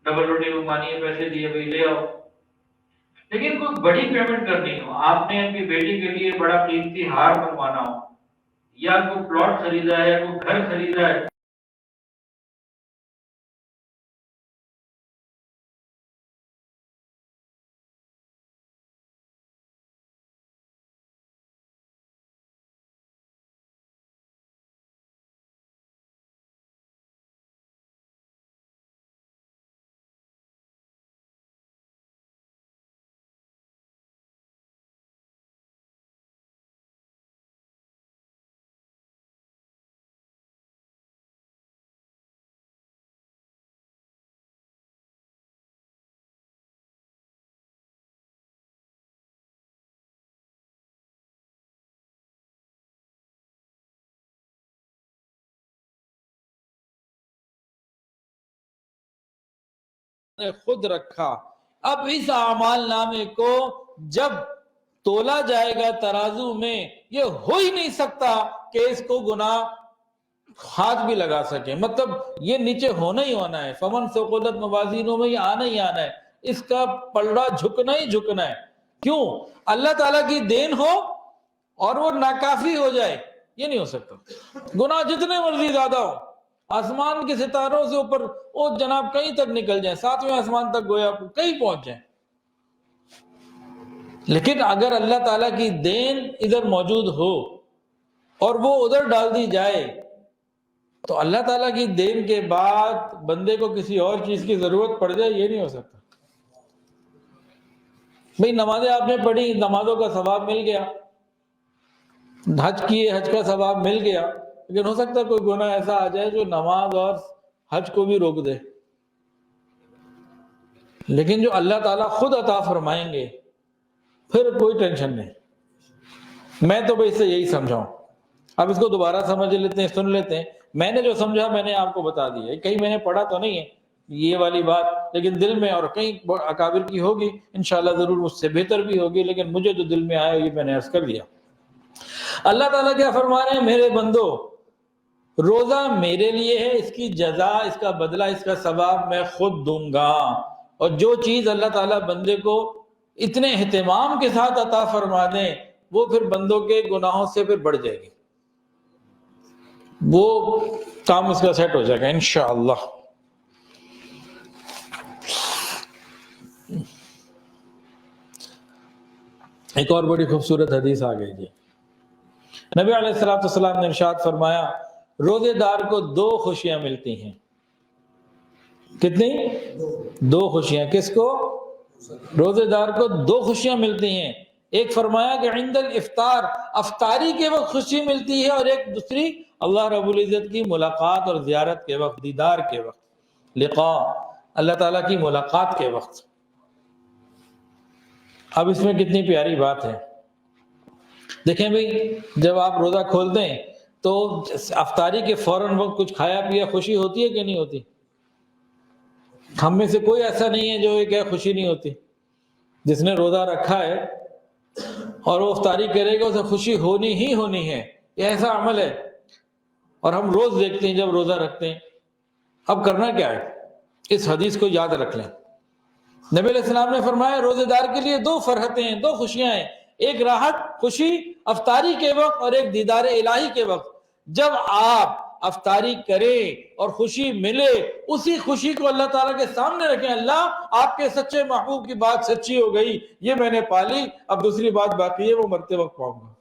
ڈبل روٹی منگوانی ہے، پیسے دیے بھائی لے آؤ، لیکن کوئی بڑی پیمنٹ کرنی ہو، آپ نے اپنی بیٹی کے لیے بڑا قیمتی ہار بنوانا ہو، یا کوئی پلاٹ خریدا ہے یا کوئی گھر خریدا ہے، نے خود رکھا. اب اس اعمال نامے کو جب تولا جائے گا ترازو میں، یہ ہو ہی نہیں سکتا کہ اس کو گناہ ہاتھ بھی لگا سکے. مطلب یہ نیچے ہونا ہی ہونا ہے. فمن ثقلت موازینہ میں یہ آنا ہی آنا ہے. اس کا پلڑا جھکنا ہی جھکنا ہے. کیوں؟ اللہ تعالیٰ کی دین ہو اور وہ ناکافی ہو جائے، یہ نہیں ہو سکتا. گناہ جتنے مرضی زیادہ ہو، آسمان کے ستاروں سے اوپر وہ جناب کہیں تک نکل جائیں، 7ویں آسمان تک گویا کہیں پہنچ جائیں، لیکن اگر اللہ تعالیٰ کی دین ادھر موجود ہو اور وہ ادھر ڈال دی جائے تو اللہ تعالیٰ کی دین کے بعد بندے کو کسی اور چیز کی ضرورت پڑ جائے، یہ نہیں ہو سکتا. بھئی نمازیں آپ نے پڑھی، نمازوں کا ثواب مل گیا، حج کیے، حج کا ثواب مل گیا، لیکن ہو سکتا ہے کوئی گناہ ایسا آ جائے جو نماز اور حج کو بھی روک دے. لیکن جو اللہ تعالیٰ خود عطا فرمائیں گے پھر کوئی ٹینشن نہیں. میں تو بھئی اس سے یہی سمجھاؤں. اب اس کو دوبارہ سمجھ لیتے ہیں، سن لیتے ہیں. میں نے جو سمجھا میں نے آپ کو بتا دیا. کہیں میں نے پڑھا تو نہیں ہے یہ والی بات، لیکن دل میں اور کہیں اکابر کی ہوگی انشاءاللہ ضرور اس سے بہتر بھی ہوگی، لیکن مجھے جو دل میں آیا یہ میں نے عرض کر دیا. اللہ تعالیٰ کیا فرما رہے ہیں؟ میرے بندو، روزہ میرے لیے ہے، اس کی جزا، اس کا بدلہ، اس کا ثواب میں خود دوں گا. اور جو چیز اللہ تعالیٰ بندے کو اتنے اہتمام کے ساتھ عطا فرما دیں وہ پھر بندوں کے گناہوں سے پھر بڑھ جائے گی، وہ کام اس کا سیٹ ہو جائے گا انشاءاللہ. ایک اور بڑی خوبصورت حدیث آ گئی جی. نبی علیہ السلام نے ارشاد فرمایا، روزے دار کو 2 خوشیاں ملتی ہیں. کتنی؟ 2 خوشیاں. کس کو؟ روزے دار کو 2 خوشیاں ملتی ہیں. ایک فرمایا کہ عند الافطار، افطاری کے وقت خوشی ملتی ہے، اور ایک دوسری اللہ رب العزت کی ملاقات اور زیارت کے وقت، دیدار کے وقت، لقاء، اللہ تعالیٰ کی ملاقات کے وقت. اب اس میں کتنی پیاری بات ہے. دیکھیں بھئی، جب آپ روزہ کھولتے ہیں تو افطاری کے فوراً وقت کچھ کھایا پیا، خوشی ہوتی ہے کہ نہیں ہوتی؟ ہم میں سے کوئی ایسا نہیں ہے جو یہ کہ خوشی نہیں ہوتی. جس نے روزہ رکھا ہے اور وہ افطاری کرے گا اسے خوشی ہونی ہی ہونی ہے. یہ ایسا عمل ہے، اور ہم روز دیکھتے ہیں جب روزہ رکھتے ہیں. اب کرنا کیا ہے؟ اس حدیث کو یاد رکھ لیں. نبی علیہ السلام نے فرمایا روزے دار کے لیے 2 فرحتیں ہیں، 2 خوشیاں ہیں. ایک راحت، خوشی افطاری کے وقت، اور ایک دیدار الہی کے وقت. جب آپ افطاری کریں اور خوشی ملے، اسی خوشی کو اللہ تعالیٰ کے سامنے رکھیں. اللہ، آپ کے سچے محبوب کی بات سچی ہو گئی، یہ میں نے پالی، اب دوسری بات باقی ہے وہ مرتے وقت پاؤں گا.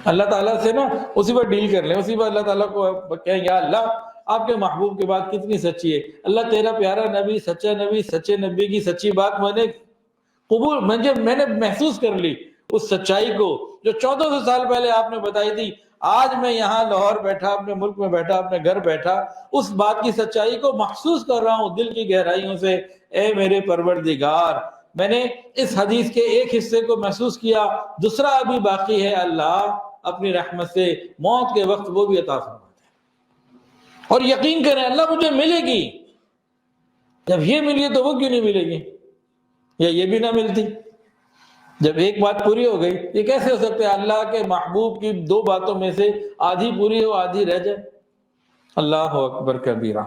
اللہ تعالیٰ سے نا اسی پر ڈیل کر لیں، اسی پر اللہ تعالیٰ کو کہیں یا اللہ آپ کے محبوب کی بات کتنی سچی ہے. اللہ تیرا پیارا نبی، سچے نبی کی سچی بات میں نے قبول، میں نے محسوس کر لی اس سچائی کو جو 1400 سال پہلے آپ نے بتائی تھی. آج میں یہاں لاہور بیٹھا، اپنے ملک میں بیٹھا، اپنے گھر بیٹھا، اس بات کی سچائی کو محسوس کر رہا ہوں دل کی گہرائیوں سے. اے میرے پروردگار، میں نے اس حدیث کے ایک حصے کو محسوس کیا، دوسرا ابھی باقی ہے. اللہ اپنی رحمت سے موت کے وقت وہ بھی عطا فرما دے. اور یقین کریں اللہ مجھے ملے گی. جب یہ ملی تو وہ کیوں نہیں ملے گی، یا یہ بھی نہ ملتی؟ جب ایک بات پوری ہو گئی، یہ کیسے ہو سکتا ہے اللہ کے محبوب کی 2 باتوں میں سے آدھی پوری ہو آدھی رہ جائے؟ اللہ اکبر کبیرہ.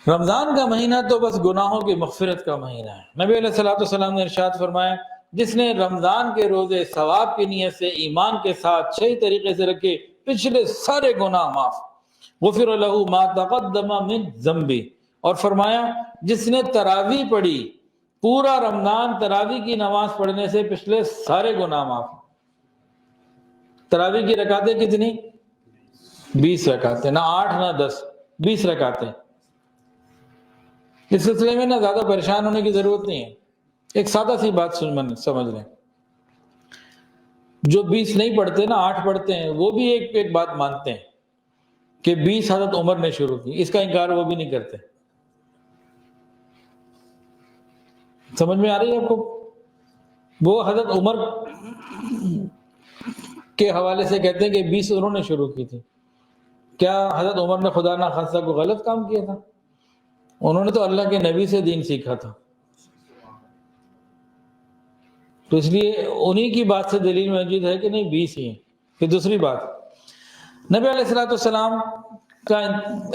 رمضان کا مہینہ تو بس گناہوں کی مغفرت کا مہینہ ہے. نبی علیہ السلام نے ارشاد فرمایا، جس نے رمضان کے روزے ثواب کی نیت سے ایمان کے ساتھ صحیح طریقے سے رکھے، پچھلے سارے گناہ معاف. غفر لہ ما تقدم من ذنبہ. اور فرمایا جس نے تراویح پڑھی، پورا رمضان تراویح کی نماز پڑھنے سے پچھلے سارے گناہ معاف. تراویح کی رکعتیں کتنی؟ 20 رکعتیں، نہ 8 نہ 10، 20 رکعتیں. اس سلسلے میں نہ زیادہ پریشان ہونے کی ضرورت نہیں ہے. ایک سادہ سی بات سمجھ لیں، جو 20 نہیں پڑھتے نا 8 پڑھتے ہیں، وہ بھی ایک بات مانتے ہیں کہ 20 حضرت عمر نے شروع کی. اس کا انکار وہ بھی نہیں کرتے. سمجھ میں آ رہی ہے آپ کو؟ وہ حضرت عمر کے حوالے سے کہتے ہیں کہ 20 انہوں نے شروع کی تھی. کیا حضرت عمر نے خدا نہ خاصہ کو غلط کام کیا تھا؟ انہوں نے تو اللہ کے نبی سے دین سیکھا تھا. تو اس لیے انہی کی بات سے دلیل موجود ہے کہ نہیں 20 ہی ہیں. پھر دوسری بات، نبی علیہ السلام کا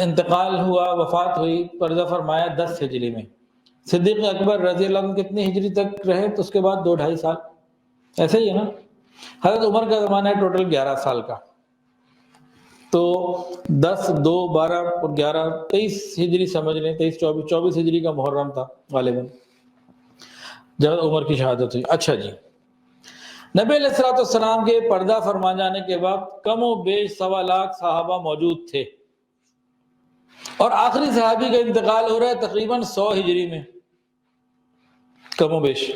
انتقال ہوا، وفات ہوئی، پردہ فرمایا 10 ہجری میں. صدیق اکبر رضی اللہ عنہ کتنی ہجری تک رہے؟ تو اس کے بعد 2-2.5 سال، ایسے ہی ہے نا. حضرت عمر کا زمانہ ہے ٹوٹل 11 سال کا. تو 10 2 12 اور 11 23 ہجری سمجھ لیں، 24 ہجری کا محرم تھا غالباً جب عمر کی شہادت ہوئی. اچھا جی، نبی علیہ السلام کے پردہ فرما جانے کے بعد کم و بیش 1.25 لاکھ صحابہ موجود تھے، اور آخری صحابی کا انتقال ہو رہا ہے تقریباً 100 ہجری میں کم و بیش.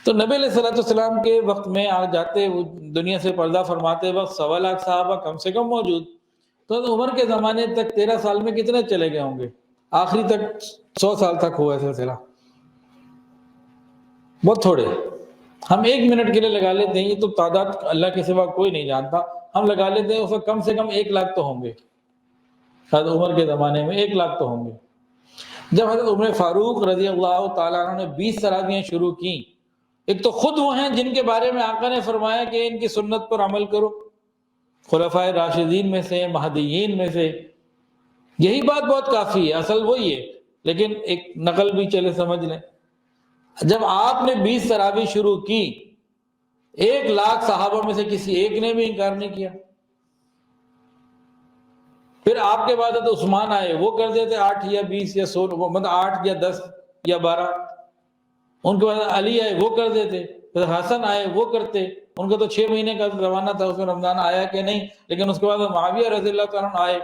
تو نبی علیہ السلام کے وقت میں آ جاتے، وہ دنیا سے پردہ فرماتے وقت 1.25 لاکھ صحابہ کم سے کم موجود. تو عمر کے زمانے تک 13 سال میں کتنے چلے گئے ہوں گے؟ آخری تک 100 سال تک ہوا ہے سلسلہ. بہت تھوڑے. ہم 1 منٹ کے لیے لگا لیتے ہیں، یہ تو تعداد اللہ کے سوا کوئی نہیں جانتا، ہم لگا لیتے ہیں اس وقت کم سے کم 1 لاکھ تو ہوں گے. حضرت عمر کے زمانے میں 1 لاکھ تو ہوں گے. جب حضرت عمر فاروق رضی اللہ تعالیٰ عنہ نے 20 تراویحیں شروع کی، ایک تو خود وہ ہیں جن کے بارے میں آقا نے فرمایا کہ ان کی سنت پر عمل کرو، خلفائے راشدین میں سے، مہدیین میں سے. یہی بات بہت کافی ہے، اصل وہی ہے، لیکن ایک نقل بھی چلے سمجھ لیں. جب آپ نے 20 تراویح شروع کی، 1 لاکھ صحابہ میں سے کسی ایک نے بھی انکار نہیں کیا. پھر آپ کے بعد تو عثمان آئے، وہ کر دیتے 8 یا 20 یا 100، مطلب 8 یا 10 یا 12. ان کے بعد علی آئے، وہ کر دیتے. پھر حسن آئے، وہ کرتے. ان کا تو 6 مہینے کا زمانہ تھا، اس میں رمضان آیا کہ نہیں. لیکن اس کے بعد معاویہ رضی اللہ تعالیٰ عنہ آئے،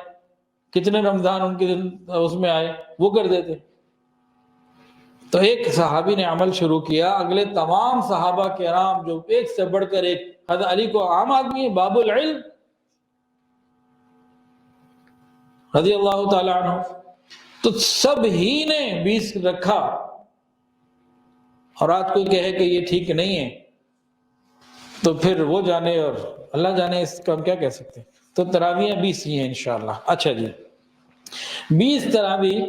کتنے رمضان ان کے اس میں آئے، وہ کر دیتے. تو ایک صحابی نے عمل شروع کیا، اگلے تمام صحابہ کرام جو ایک سے بڑھ کر ایک، حضرت علی کو عام آدمی ہے، باب العلم رضی اللہ تعالیٰ عنہ، تو سب ہی نے 20 رکھا. اور آج کوئی کہے کہ یہ ٹھیک نہیں ہے تو پھر وہ جانے اور اللہ جانے، اس کا ہم کیا کہہ سکتے ہیں. تو تراویحیں 20 ہی ہیں انشاءاللہ. اچھا جی، 20 تراویح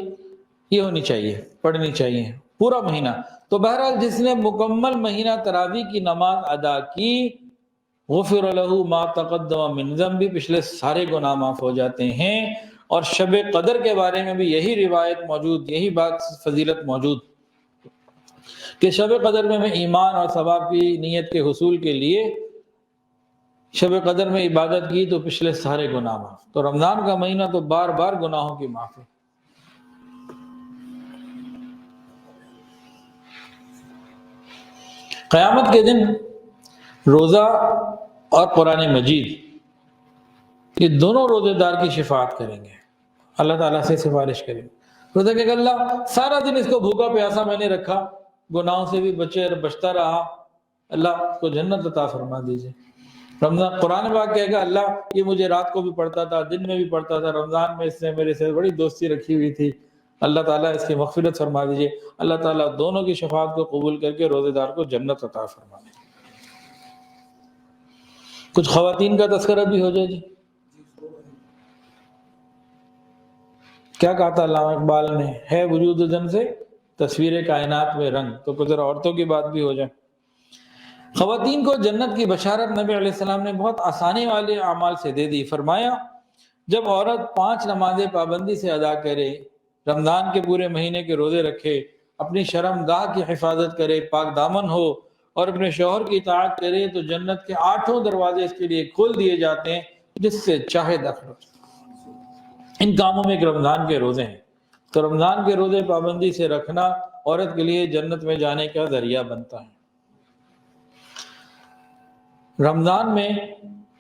یہ ہونی چاہیے، پڑھنی چاہیے پورا مہینہ. تو بہرحال جس نے مکمل مہینہ تراویح کی نماز ادا کی، غفر لہ ما تقدم من ذنبہ، پچھلے سارے گناہ معاف ہو جاتے ہیں. اور شب قدر کے بارے میں بھی یہی روایت موجود، یہی بات فضیلت موجود کہ شب قدر میں ایمان اور ثواب کی نیت کے حصول کے لیے شب قدر میں عبادت کی تو پچھلے سارے گناہ معاف. تو رمضان کا مہینہ تو بار بار گناہوں کی معافی. قیامت کے دن روزہ اور قرآن مجید، یہ دونوں روزے دار کی شفاعت کریں گے، اللہ تعالیٰ سے سفارش کریں گے. روزہ کہ اللہ سارا دن اس کو بھوکا پیاسا میں نے رکھا، گناہوں سے بھی بچتا رہا، اللہ کو جنت عطا فرما دیجئے. رمضان قرآن پاک کہے گا اللہ یہ مجھے رات کو بھی پڑھتا تھا، دن میں بھی پڑھتا تھا، رمضان میں اس نے میرے سے بڑی دوستی رکھی ہوئی تھی، اللہ تعالیٰ اس کی مغفرت فرما دیجئے. اللہ تعالیٰ دونوں کی شفاعت کو قبول کر کے روزے دار کو جنت عطا فرما دے. کچھ خواتین کا تذکرہ بھی ہو جائے جی. کیا کہا تھا علامہ اقبال نے، ہے وجود زن سے تصویر کائنات میں رنگ. تو کچھ عورتوں کی بات بھی ہو جائے. خواتین کو جنت کی بشارت نبی علیہ السلام نے بہت آسانی والے اعمال سے دے دی. فرمایا جب عورت 5 نمازیں پابندی سے ادا کرے، رمضان کے پورے مہینے کے روزے رکھے، اپنی شرم گاہ کی حفاظت کرے، پاک دامن ہو اور اپنے شوہر کی اطاعت کرے، تو جنت کے 8 دروازے اس کے لیے کھول دیے جاتے ہیں، جس سے چاہے داخل ہو. ان کاموں میں ایک رمضان کے روزے ہیں. تو رمضان کے روزے پابندی سے رکھنا عورت کے لیے جنت میں جانے کا ذریعہ بنتا ہے. رمضان میں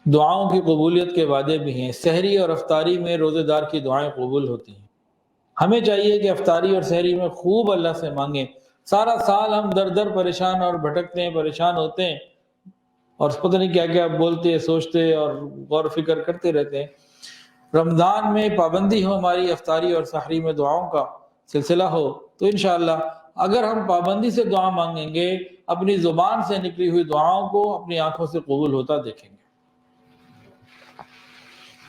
دعاؤں کی قبولیت کے وعدے بھی ہیں. سحری اور افطاری میں روزے دار کی دعائیں قبول ہوتی ہیں. ہمیں چاہیے کہ افطاری اور سحری میں خوب اللہ سے مانگیں. سارا سال ہم در در پریشان اور بھٹکتے ہیں، پریشان ہوتے ہیں اور پتہ نہیں کیا کیا بولتے، سوچتے اور غور و فکر کرتے رہتے ہیں. رمضان میں پابندی ہو ہماری افطاری اور سحری میں دعاؤں کا سلسلہ ہو تو انشاءاللہ اگر ہم پابندی سے دعا مانگیں گے، اپنی زبان سے نکلی ہوئی دعاؤں کو اپنی آنکھوں سے قبول ہوتا دیکھیں گے.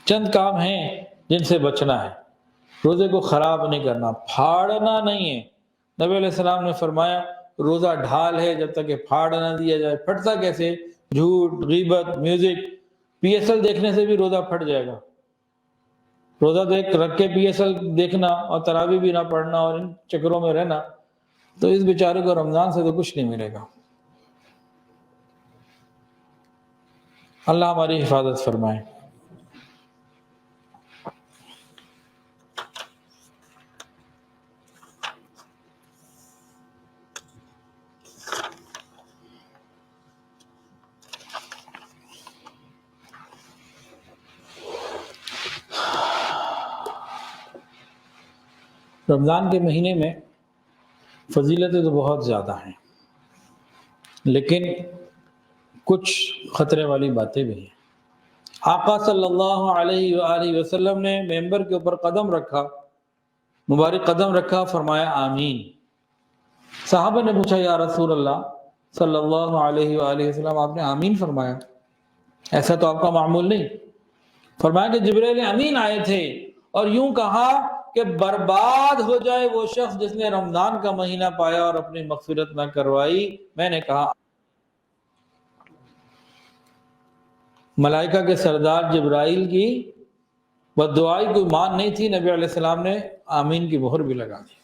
چند کام ہیں جن سے بچنا ہے. روزے کو خراب نہیں کرنا، پھاڑنا نہیں ہے. نبی علیہ السلام نے فرمایا روزہ ڈھال ہے جب تک کہ پھاڑ نہ دیا جائے. پھٹتا کیسے؟ جھوٹ، غیبت، میوزک. پی ایس ایل دیکھنے سے بھی روزہ پھٹ جائے گا. روزہ رکھ کے پی ایس ایل دیکھنا اور تراویح بھی نہ پڑھنا اور ان چکروں میں رہنا، تو اس بیچارے کو رمضان سے تو کچھ نہیں ملے گا. اللہ ہماری حفاظت فرمائے. رمضان کے مہینے میں فضیلتیں تو بہت زیادہ ہیں، لیکن کچھ خطرے والی باتیں بھی ہیں. آقا صلی اللہ علیہ وآلہ وسلم نے ممبر کے اوپر قدم رکھا، مبارک قدم رکھا، فرمایا آمین. صحابہ نے پوچھا یا رسول اللہ صلی اللہ علیہ وآلہ وسلم آپ نے آمین فرمایا، ایسا تو آپ کا معمول نہیں. فرمایا کہ جبرائیل امین آئے تھے اور یوں کہا کہ برباد ہو جائے وہ شخص جس نے رمضان کا مہینہ پایا اور اپنی مغفرت نہ کروائی. میں نے کہا ملائکہ کے سردار جبرائیل کی بددعائی کوئی مان نہیں تھی. نبی علیہ السلام نے آمین کی مہر بھی لگا دی.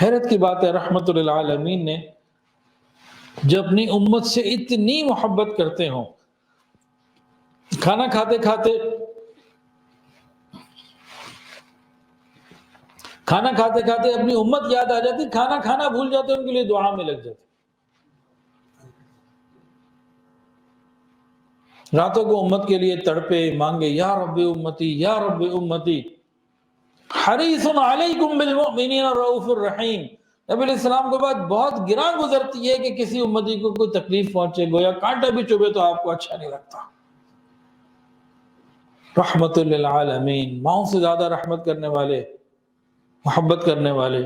حیرت کی بات ہے رحمت للعالمین نے جو اپنی امت سے اتنی محبت کرتے ہوں، کھانا کھاتے کھاتے اپنی امت یاد آ جاتی، کھانا کھانا بھول جاتے، ان کے لیے دعا میں لگ جاتے. راتوں کو امت کے لیے تڑپے، مانگے یا رب امتی یا رب امتی. حریص علیکم بالمؤمنین الرؤوف الرحیم. نبی علیہ السلام کے بعد بہت گراں گزرتی ہے کہ کسی امتی کو کوئی تکلیف پہنچے، گویا کانٹا بھی چبھے تو آپ کو اچھا نہیں لگتا. رحمت للعالمین، ماؤں سے زیادہ رحمت کرنے والے، محبت کرنے والے،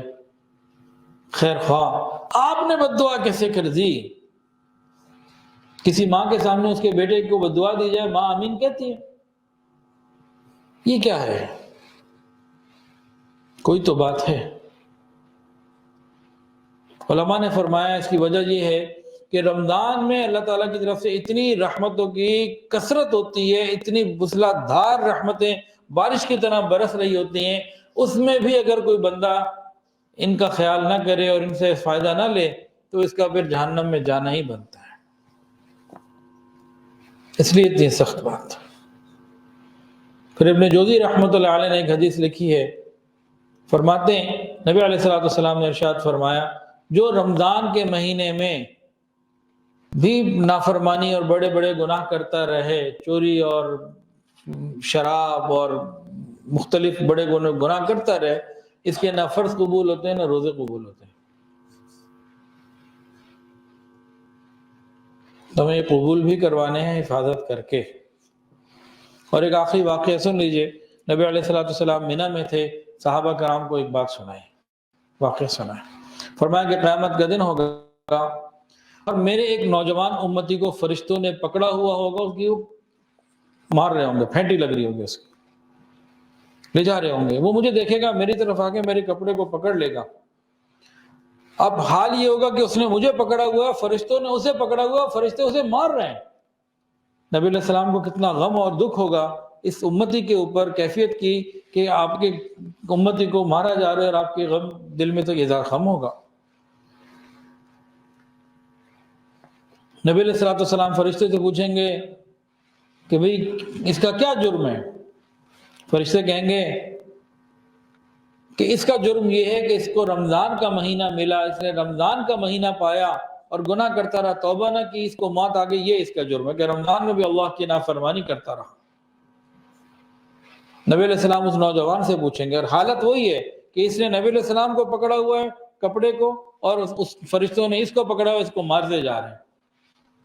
خیر خواہ. آپ نے بددعا کیسے کر دی؟ کسی ماں کے سامنے اس کے بیٹے کو بددعا دی جائے، ماں آمین کہتی ہے. یہ کیا ہے؟ کوئی تو بات ہے. علماء نے فرمایا اس کی وجہ یہ ہے کہ رمضان میں اللہ تعالیٰ کی طرف سے اتنی رحمتوں کی کثرت ہوتی ہے، اتنی موسلا دھار رحمتیں بارش کی طرح برس رہی ہوتی ہیں. اس میں بھی اگر کوئی بندہ ان کا خیال نہ کرے اور ان سے فائدہ نہ لے تو اس کا پھر جہنم میں جانا ہی بنتا ہے. اس لیے اتنی سخت بات. پھر ابن جوزی رحمۃ اللہ علیہ نے ایک حدیث لکھی ہے، فرماتے ہیں نبی علیہ السلام نے ارشاد فرمایا جو رمضان کے مہینے میں بھی نافرمانی اور بڑے بڑے گناہ کرتا رہے، چوری اور شراب اور مختلف بڑے گناہ کرتا رہے، اس کے نہ فرض قبول ہوتے ہیں نہ روزے قبول ہوتے ہیں. تو ہمیں یہ قبول بھی کروانے ہیں حفاظت کر کے. اور ایک آخری واقعہ سن لیجئے. نبی علیہ السلام منی میں تھے، صحابہ کرام کو ایک بات سنائے، واقعہ سنائے. فرمایا کہ قیامت کا دن ہوگا اور میرے ایک نوجوان امتی کو فرشتوں نے پکڑا ہوا ہوگا، اس کی مار رہے ہوں گے، پھینٹی لگ رہی ہوگی، اس کی لے جا رہے ہوں گے. وہ مجھے دیکھے گا، میری طرف آ کے میرے کپڑے کو پکڑ لے گا. اب حال یہ ہوگا کہ اس نے مجھے پکڑا ہوا، فرشتوں نے اسے پکڑا ہوا، فرشتے اسے مار رہے ہیں. نبی علیہ السلام کو کتنا غم اور دکھ ہوگا اس امتی کے اوپر، کیفیت کی کہ آپ کے امتی کو مارا جا رہا ہے اور آپ کے غم دل میں تو یہ غم ہوگا. نبی علیہ السلام فرشتے سے پوچھیں گے کہ بھئی اس کا کیا جرم ہے؟ فرشتے کہیں گے کہ اس کا جرم یہ ہے کہ اس کو رمضان کا مہینہ ملا، اس نے رمضان کا مہینہ پایا اور گناہ کرتا رہا، توبہ نہ کی، اس کو موت آ گئی. یہ اس کا جرم ہے کہ رمضان میں بھی اللہ کی نافرمانی کرتا رہا. نبی علیہ السلام اس نوجوان سے پوچھیں گے، اور حالت وہی ہے کہ اس نے نبی علیہ السلام کو پکڑا ہوا ہے کپڑے کو، اور اس فرشتوں نے اس کو پکڑا ہوا ہے، اس کو مارتے جا رہے ہیں.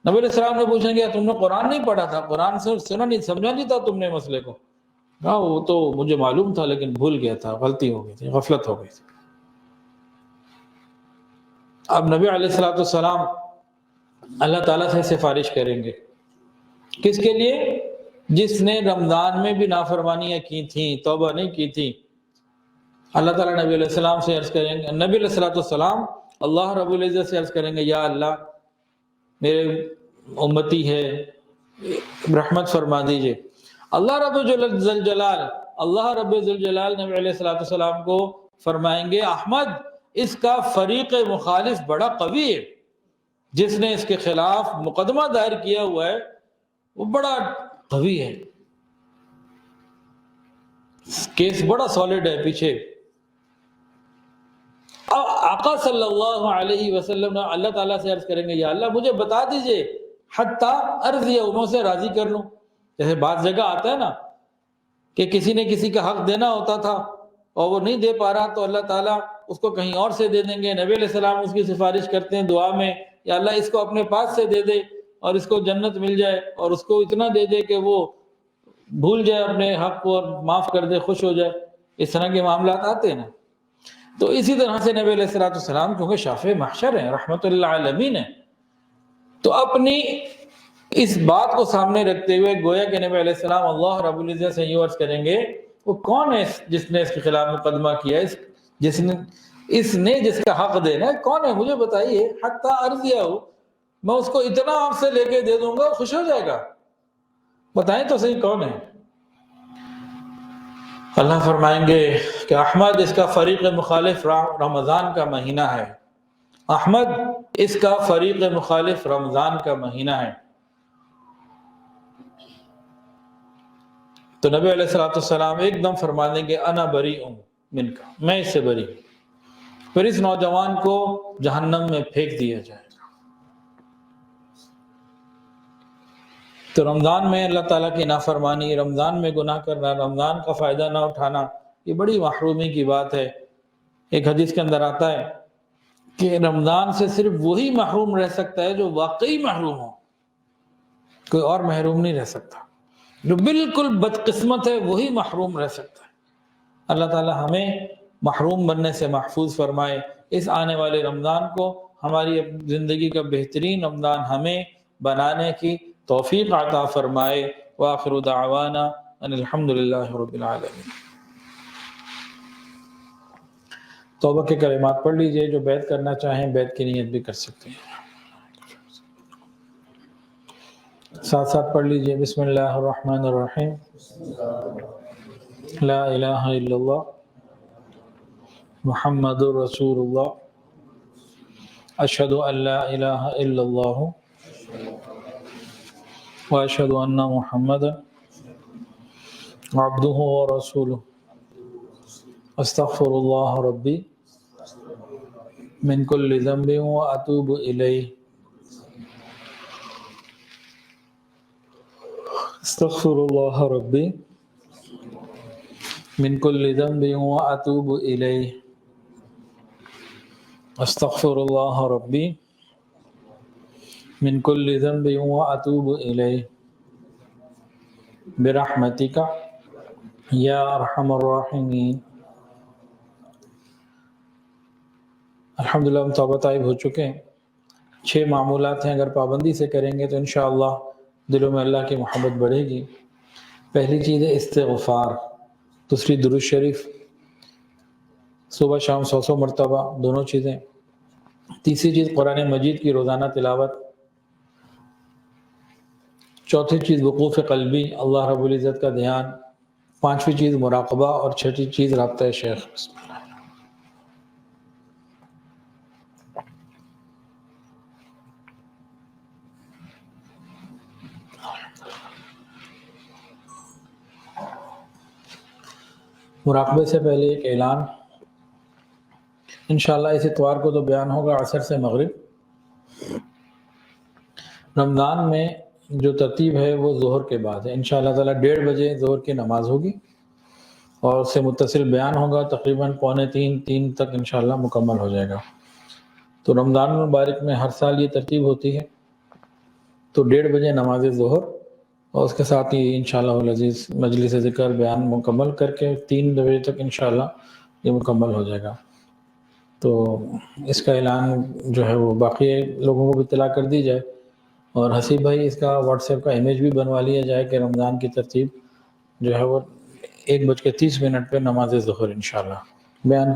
نبی علیہ السلام نے پوچھیں گے تم نے قرآن نہیں پڑھا تھا؟ قرآن سے سنا نہیں، سمجھا نہیں تھا تم نے مسئلے کو؟ ہاں وہ تو مجھے معلوم تھا لیکن بھول گیا تھا، غلطی ہو گئی تھی، غفلت ہو گئی تھی. اب نبی علیہ السلام اللہ تعالیٰ سے سفارش کریں گے کس کے لیے؟ جس نے رمضان میں بھی نافرمانیاں کی تھیں، توبہ نہیں کی تھی۔ اللہ تعالیٰ نبی علیہ السلام سے عرض کریں گے، نبی علیہ السلام اللہ رب العزت سے عرض کریں گے، یا اللہ میرے امتی ہے، رحمت فرما دیجئے۔ اللہ رب ذوالجلال نبی علیہ السلام کو فرمائیں گے، احمد اس کا فریق مخالف بڑا قوی ہے، جس نے اس کے خلاف مقدمہ دائر کیا ہوا ہے وہ بڑا قوی ہے، کیس بڑا سالڈ ہے پیچھے۔ آقا صلی اللہ علیہ وسلم اللہ تعالیٰ سے عرض کریں گے، یا اللہ مجھے بتا دیجئے حتیٰ ارضی میں اسے راضی کر لوں۔ جیسے بعض جگہ آتا ہے نا کہ کسی نے کسی کا حق دینا ہوتا تھا اور وہ نہیں دے پا رہا تو اللہ تعالیٰ اس کو کہیں اور سے دے دیں گے۔ نبی علیہ السلام اس کی سفارش کرتے ہیں دعا میں، یا اللہ اس کو اپنے پاس سے دے دے اور اس کو جنت مل جائے، اور اس کو اتنا دے دے کہ وہ بھول جائے اپنے حق کو اور معاف کر دے، خوش ہو جائے۔ اس طرح کے معاملات آتے ہیں نا۔ تو اسی طرح سے نبی علیہ السلام کیونکہ شافع محشر ہیں، رحمت اللہ عالمین ہیں، تو اپنی اس بات کو سامنے رکھتے ہوئے گویا کہ نبی علیہ السلام اللہ رب العزت سے یہ عرض کریں گے، وہ کون ہے جس نے اس کے خلاف مقدمہ کیا، جس کا حق دینا ہے کون ہے، مجھے بتائیے، حتیٰ ارضیہ ہو، میں اس کو اتنا آپ سے لے کے دے دوں گا، خوش ہو جائے گا، بتائیں تو صحیح کون ہے۔ اللہ فرمائیں گے کہ احمد اس کا فریق مخالف رمضان کا مہینہ ہے، احمد اس کا فریق مخالف رمضان کا مہینہ ہے۔ تو نبی علیہ السلام ایک دم فرما دیں گے، انا بری ہوں من کا، میں اس سے بری ہوں۔ پھر اس نوجوان کو جہنم میں پھینک دیا جائے گا۔ تو رمضان میں اللہ تعالیٰ کی نافرمانی، رمضان میں گناہ کرنا، رمضان کا فائدہ نہ اٹھانا، یہ بڑی محرومی کی بات ہے۔ ایک حدیث کے اندر آتا ہے کہ رمضان سے صرف وہی محروم رہ سکتا ہے جو واقعی محروم ہو، کوئی اور محروم نہیں رہ سکتا۔ جو بالکل بدقسمت ہے وہی محروم رہ سکتا ہے۔ اللہ تعالیٰ ہمیں محروم بننے سے محفوظ فرمائے۔ اس آنے والے رمضان کو ہماری زندگی کا بہترین رمضان ہمیں بنانے کی توفیق عطا فرمائے۔ وآخر دعوانا ان الحمدللہ رب العالمین۔ توبہ کے کلمات پڑھ لیجئے، جو بیعت کرنا چاہیں بیعت کی نیت بھی کر سکتے ہیں۔ ساتھ ساتھ پڑھ لیجئے، بسم اللہ الرحمن الرحیم، لا الہ الا اللہ محمد رسول اللہ، اشہد ان لا الہ الا اللہ واشہد ان محمد عبدہ ورسولہ، استغفر اللہ ربی من کل ذنب واتوب الیہ، استغفر اللہ ربی من کل ذنب واتوب الیہ، استغفر اللہ ربی من کل ذنب واتوب الیہ برحمتک یا ارحم الراحمین۔ الحمدللہ ہم توبہ طائب ہو چکے ہیں۔ 6 معمولات ہیں، اگر پابندی سے کریں گے تو انشاءاللہ دلوں میں اللہ کی محبت بڑھے گی۔ پہلی چیز ہے استغفار، دوسری درود شریف، صبح شام 100 مرتبہ دونوں چیزیں، تیسری چیز قرآن مجید کی روزانہ تلاوت، چوتھی چیز وقوف قلبی، اللہ رب العزت کا دھیان، پانچویں چیز مراقبہ، اور چھٹی چیز رابطہ شیخ۔ بسم اللہ۔ مراقبے سے پہلے ایک اعلان، انشاءاللہ اس اتوار کو تو بیان ہوگا عصر سے مغرب۔ رمضان میں جو ترتیب ہے وہ ظہر کے بعد ہے، انشاءاللہ تعالی 1:30 بجے ظہر کی نماز ہوگی اور اس سے متصل بیان ہوگا، تقریباً 2:45 تک انشاءاللہ مکمل ہو جائے گا۔ تو رمضان المبارک میں ہر سال یہ ترتیب ہوتی ہے، تو 1:30 بجے نماز ظہر اور اس کے ساتھ ہی انشاءاللہ العزیز مجلس ذکر بیان مکمل کر کے 3 بجے تک انشاءاللہ یہ مکمل ہو جائے گا۔ تو اس کا اعلان جو ہے وہ باقی لوگوں کو بھی اطلاع کر دی جائے، اور حسیب بھائی اس کا واٹس ایپ کا امیج بھی بنوا لیا جائے کہ رمضان کی ترتیب جو ہے وہ 1:30 پہ نماز ظہر انشاءاللہ بیان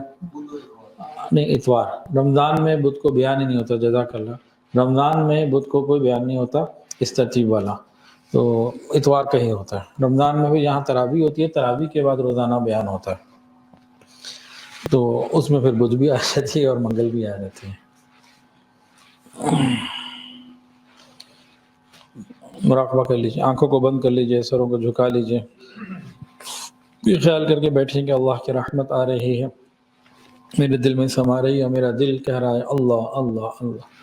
نہیں اتوار رمضان میں بدھ کو بیان ہی نہیں ہوتا جزاک اللہ رمضان میں بدھ کو کوئی بیان نہیں ہوتا اس ترتیب والا تو اتوار کا ہی ہوتا ہے رمضان میں بھی یہاں تراویح ہوتی ہے تراویح کے بعد روزانہ بیان ہوتا ہے تو اس میں پھر بدھ بھی آ جاتی ہے اور منگل بھی آ جاتی ہے مراقبہ کر لیجیے آنکھوں کو بند کر لیجیے سروں کو جھکا لیجیے یہ خیال کر کے بیٹھیں کہ اللہ کی رحمت آ رہی ہے میرے دل میں سما رہی ہے میرا دل کہہ رہا ہے اللہ اللہ اللہ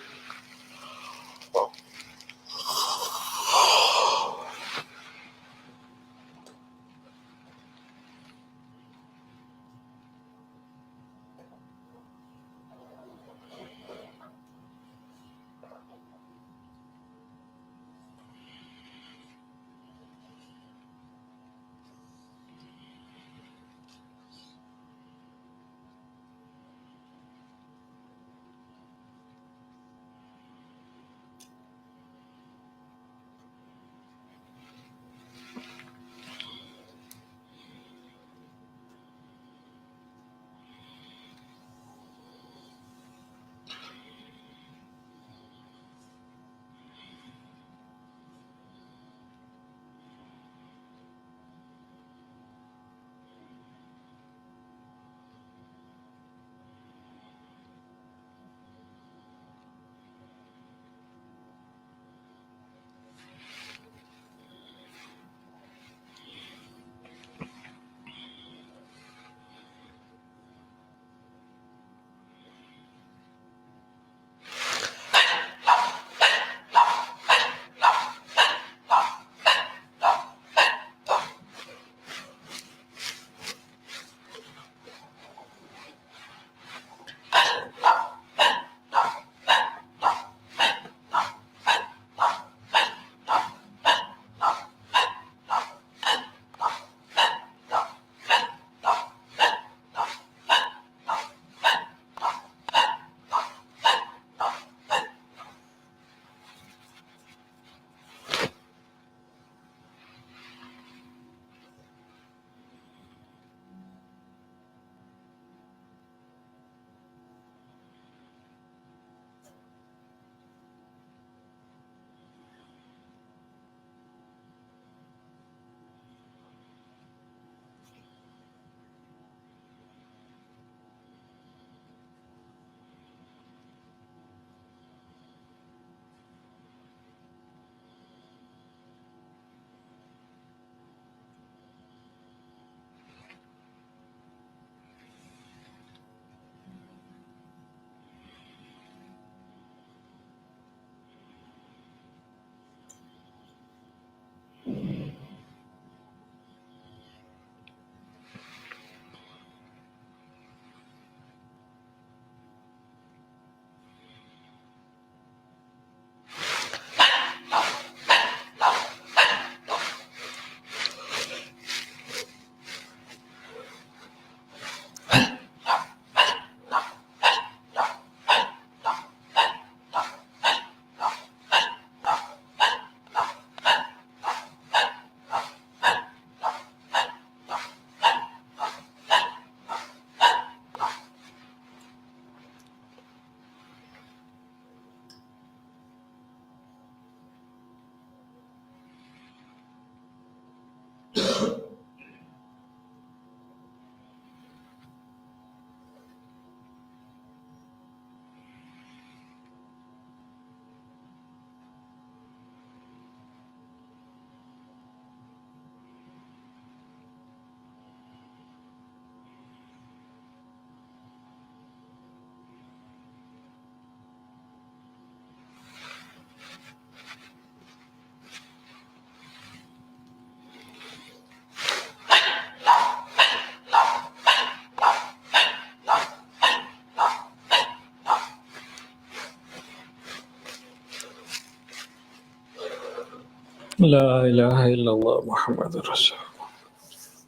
لا الہ الا اللہ محمد رسول اللہ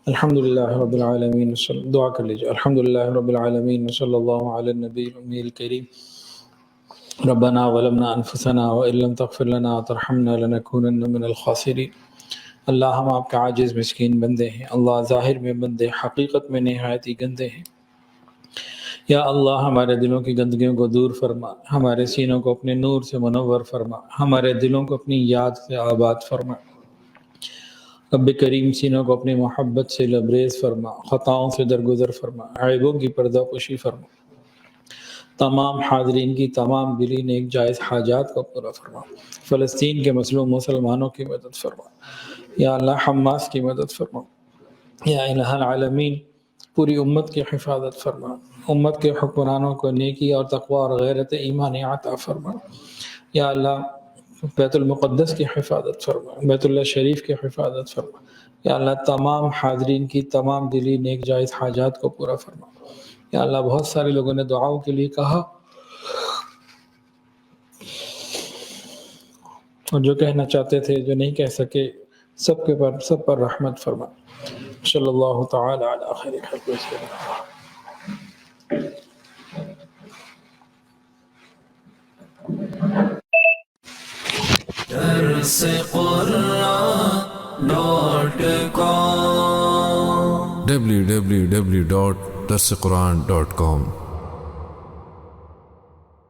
الحمدللہ رب العالمین دعا کر لیجیے الحمدللہ رب العالمین صلی اللہ علی النبی الامی الکریم ربنا ظلمنا انفسنا وان لم تغفر لنا وترحمنا لنكونن من الخاسرین۔ اللہ ہم آپ کے عاجز مسکین بندے ہیں، اللہ ظاہر میں بندے حقیقت میں نہایت ہی گندے ہیں۔ یا اللہ ہمارے دلوں کی گندگیوں کو دور فرما، ہمارے سینوں کو اپنے نور سے منور فرما، ہمارے دلوں کو اپنی یاد سے آباد فرما۔ رب کریم سینوں کو اپنی محبت سے لبریز فرما، خطاؤں سے درگزر فرما، عیبوں کی پردہ پوشی فرما، تمام حاضرین کی تمام دلی نیک جائز حاجات کو پورا فرما، فلسطین کے مظلوم مسلمانوں کی مدد فرما، یا اللہ حماس کی مدد فرما، یا الہ العالمین پوری امت کی حفاظت فرما، امت کے حکمرانوں کو نیکی اور تقوی اور غیرت ایمانی عطا فرما، یا اللہ بیت المقدس کی حفاظت فرما، بیت اللہ شریف کی حفاظت فرما، یا اللہ تمام حاضرین کی تمام دلی نیک جائز حاجات کو پورا فرما۔ یا اللہ بہت سارے لوگوں نے دعاؤں کے لیے کہا اور جو کہنا چاہتے تھے جو نہیں کہہ سکے، سب پر رحمت فرما۔ صلی اللہ تعالی علی خیر خلق وسلم۔ www.darsequran.com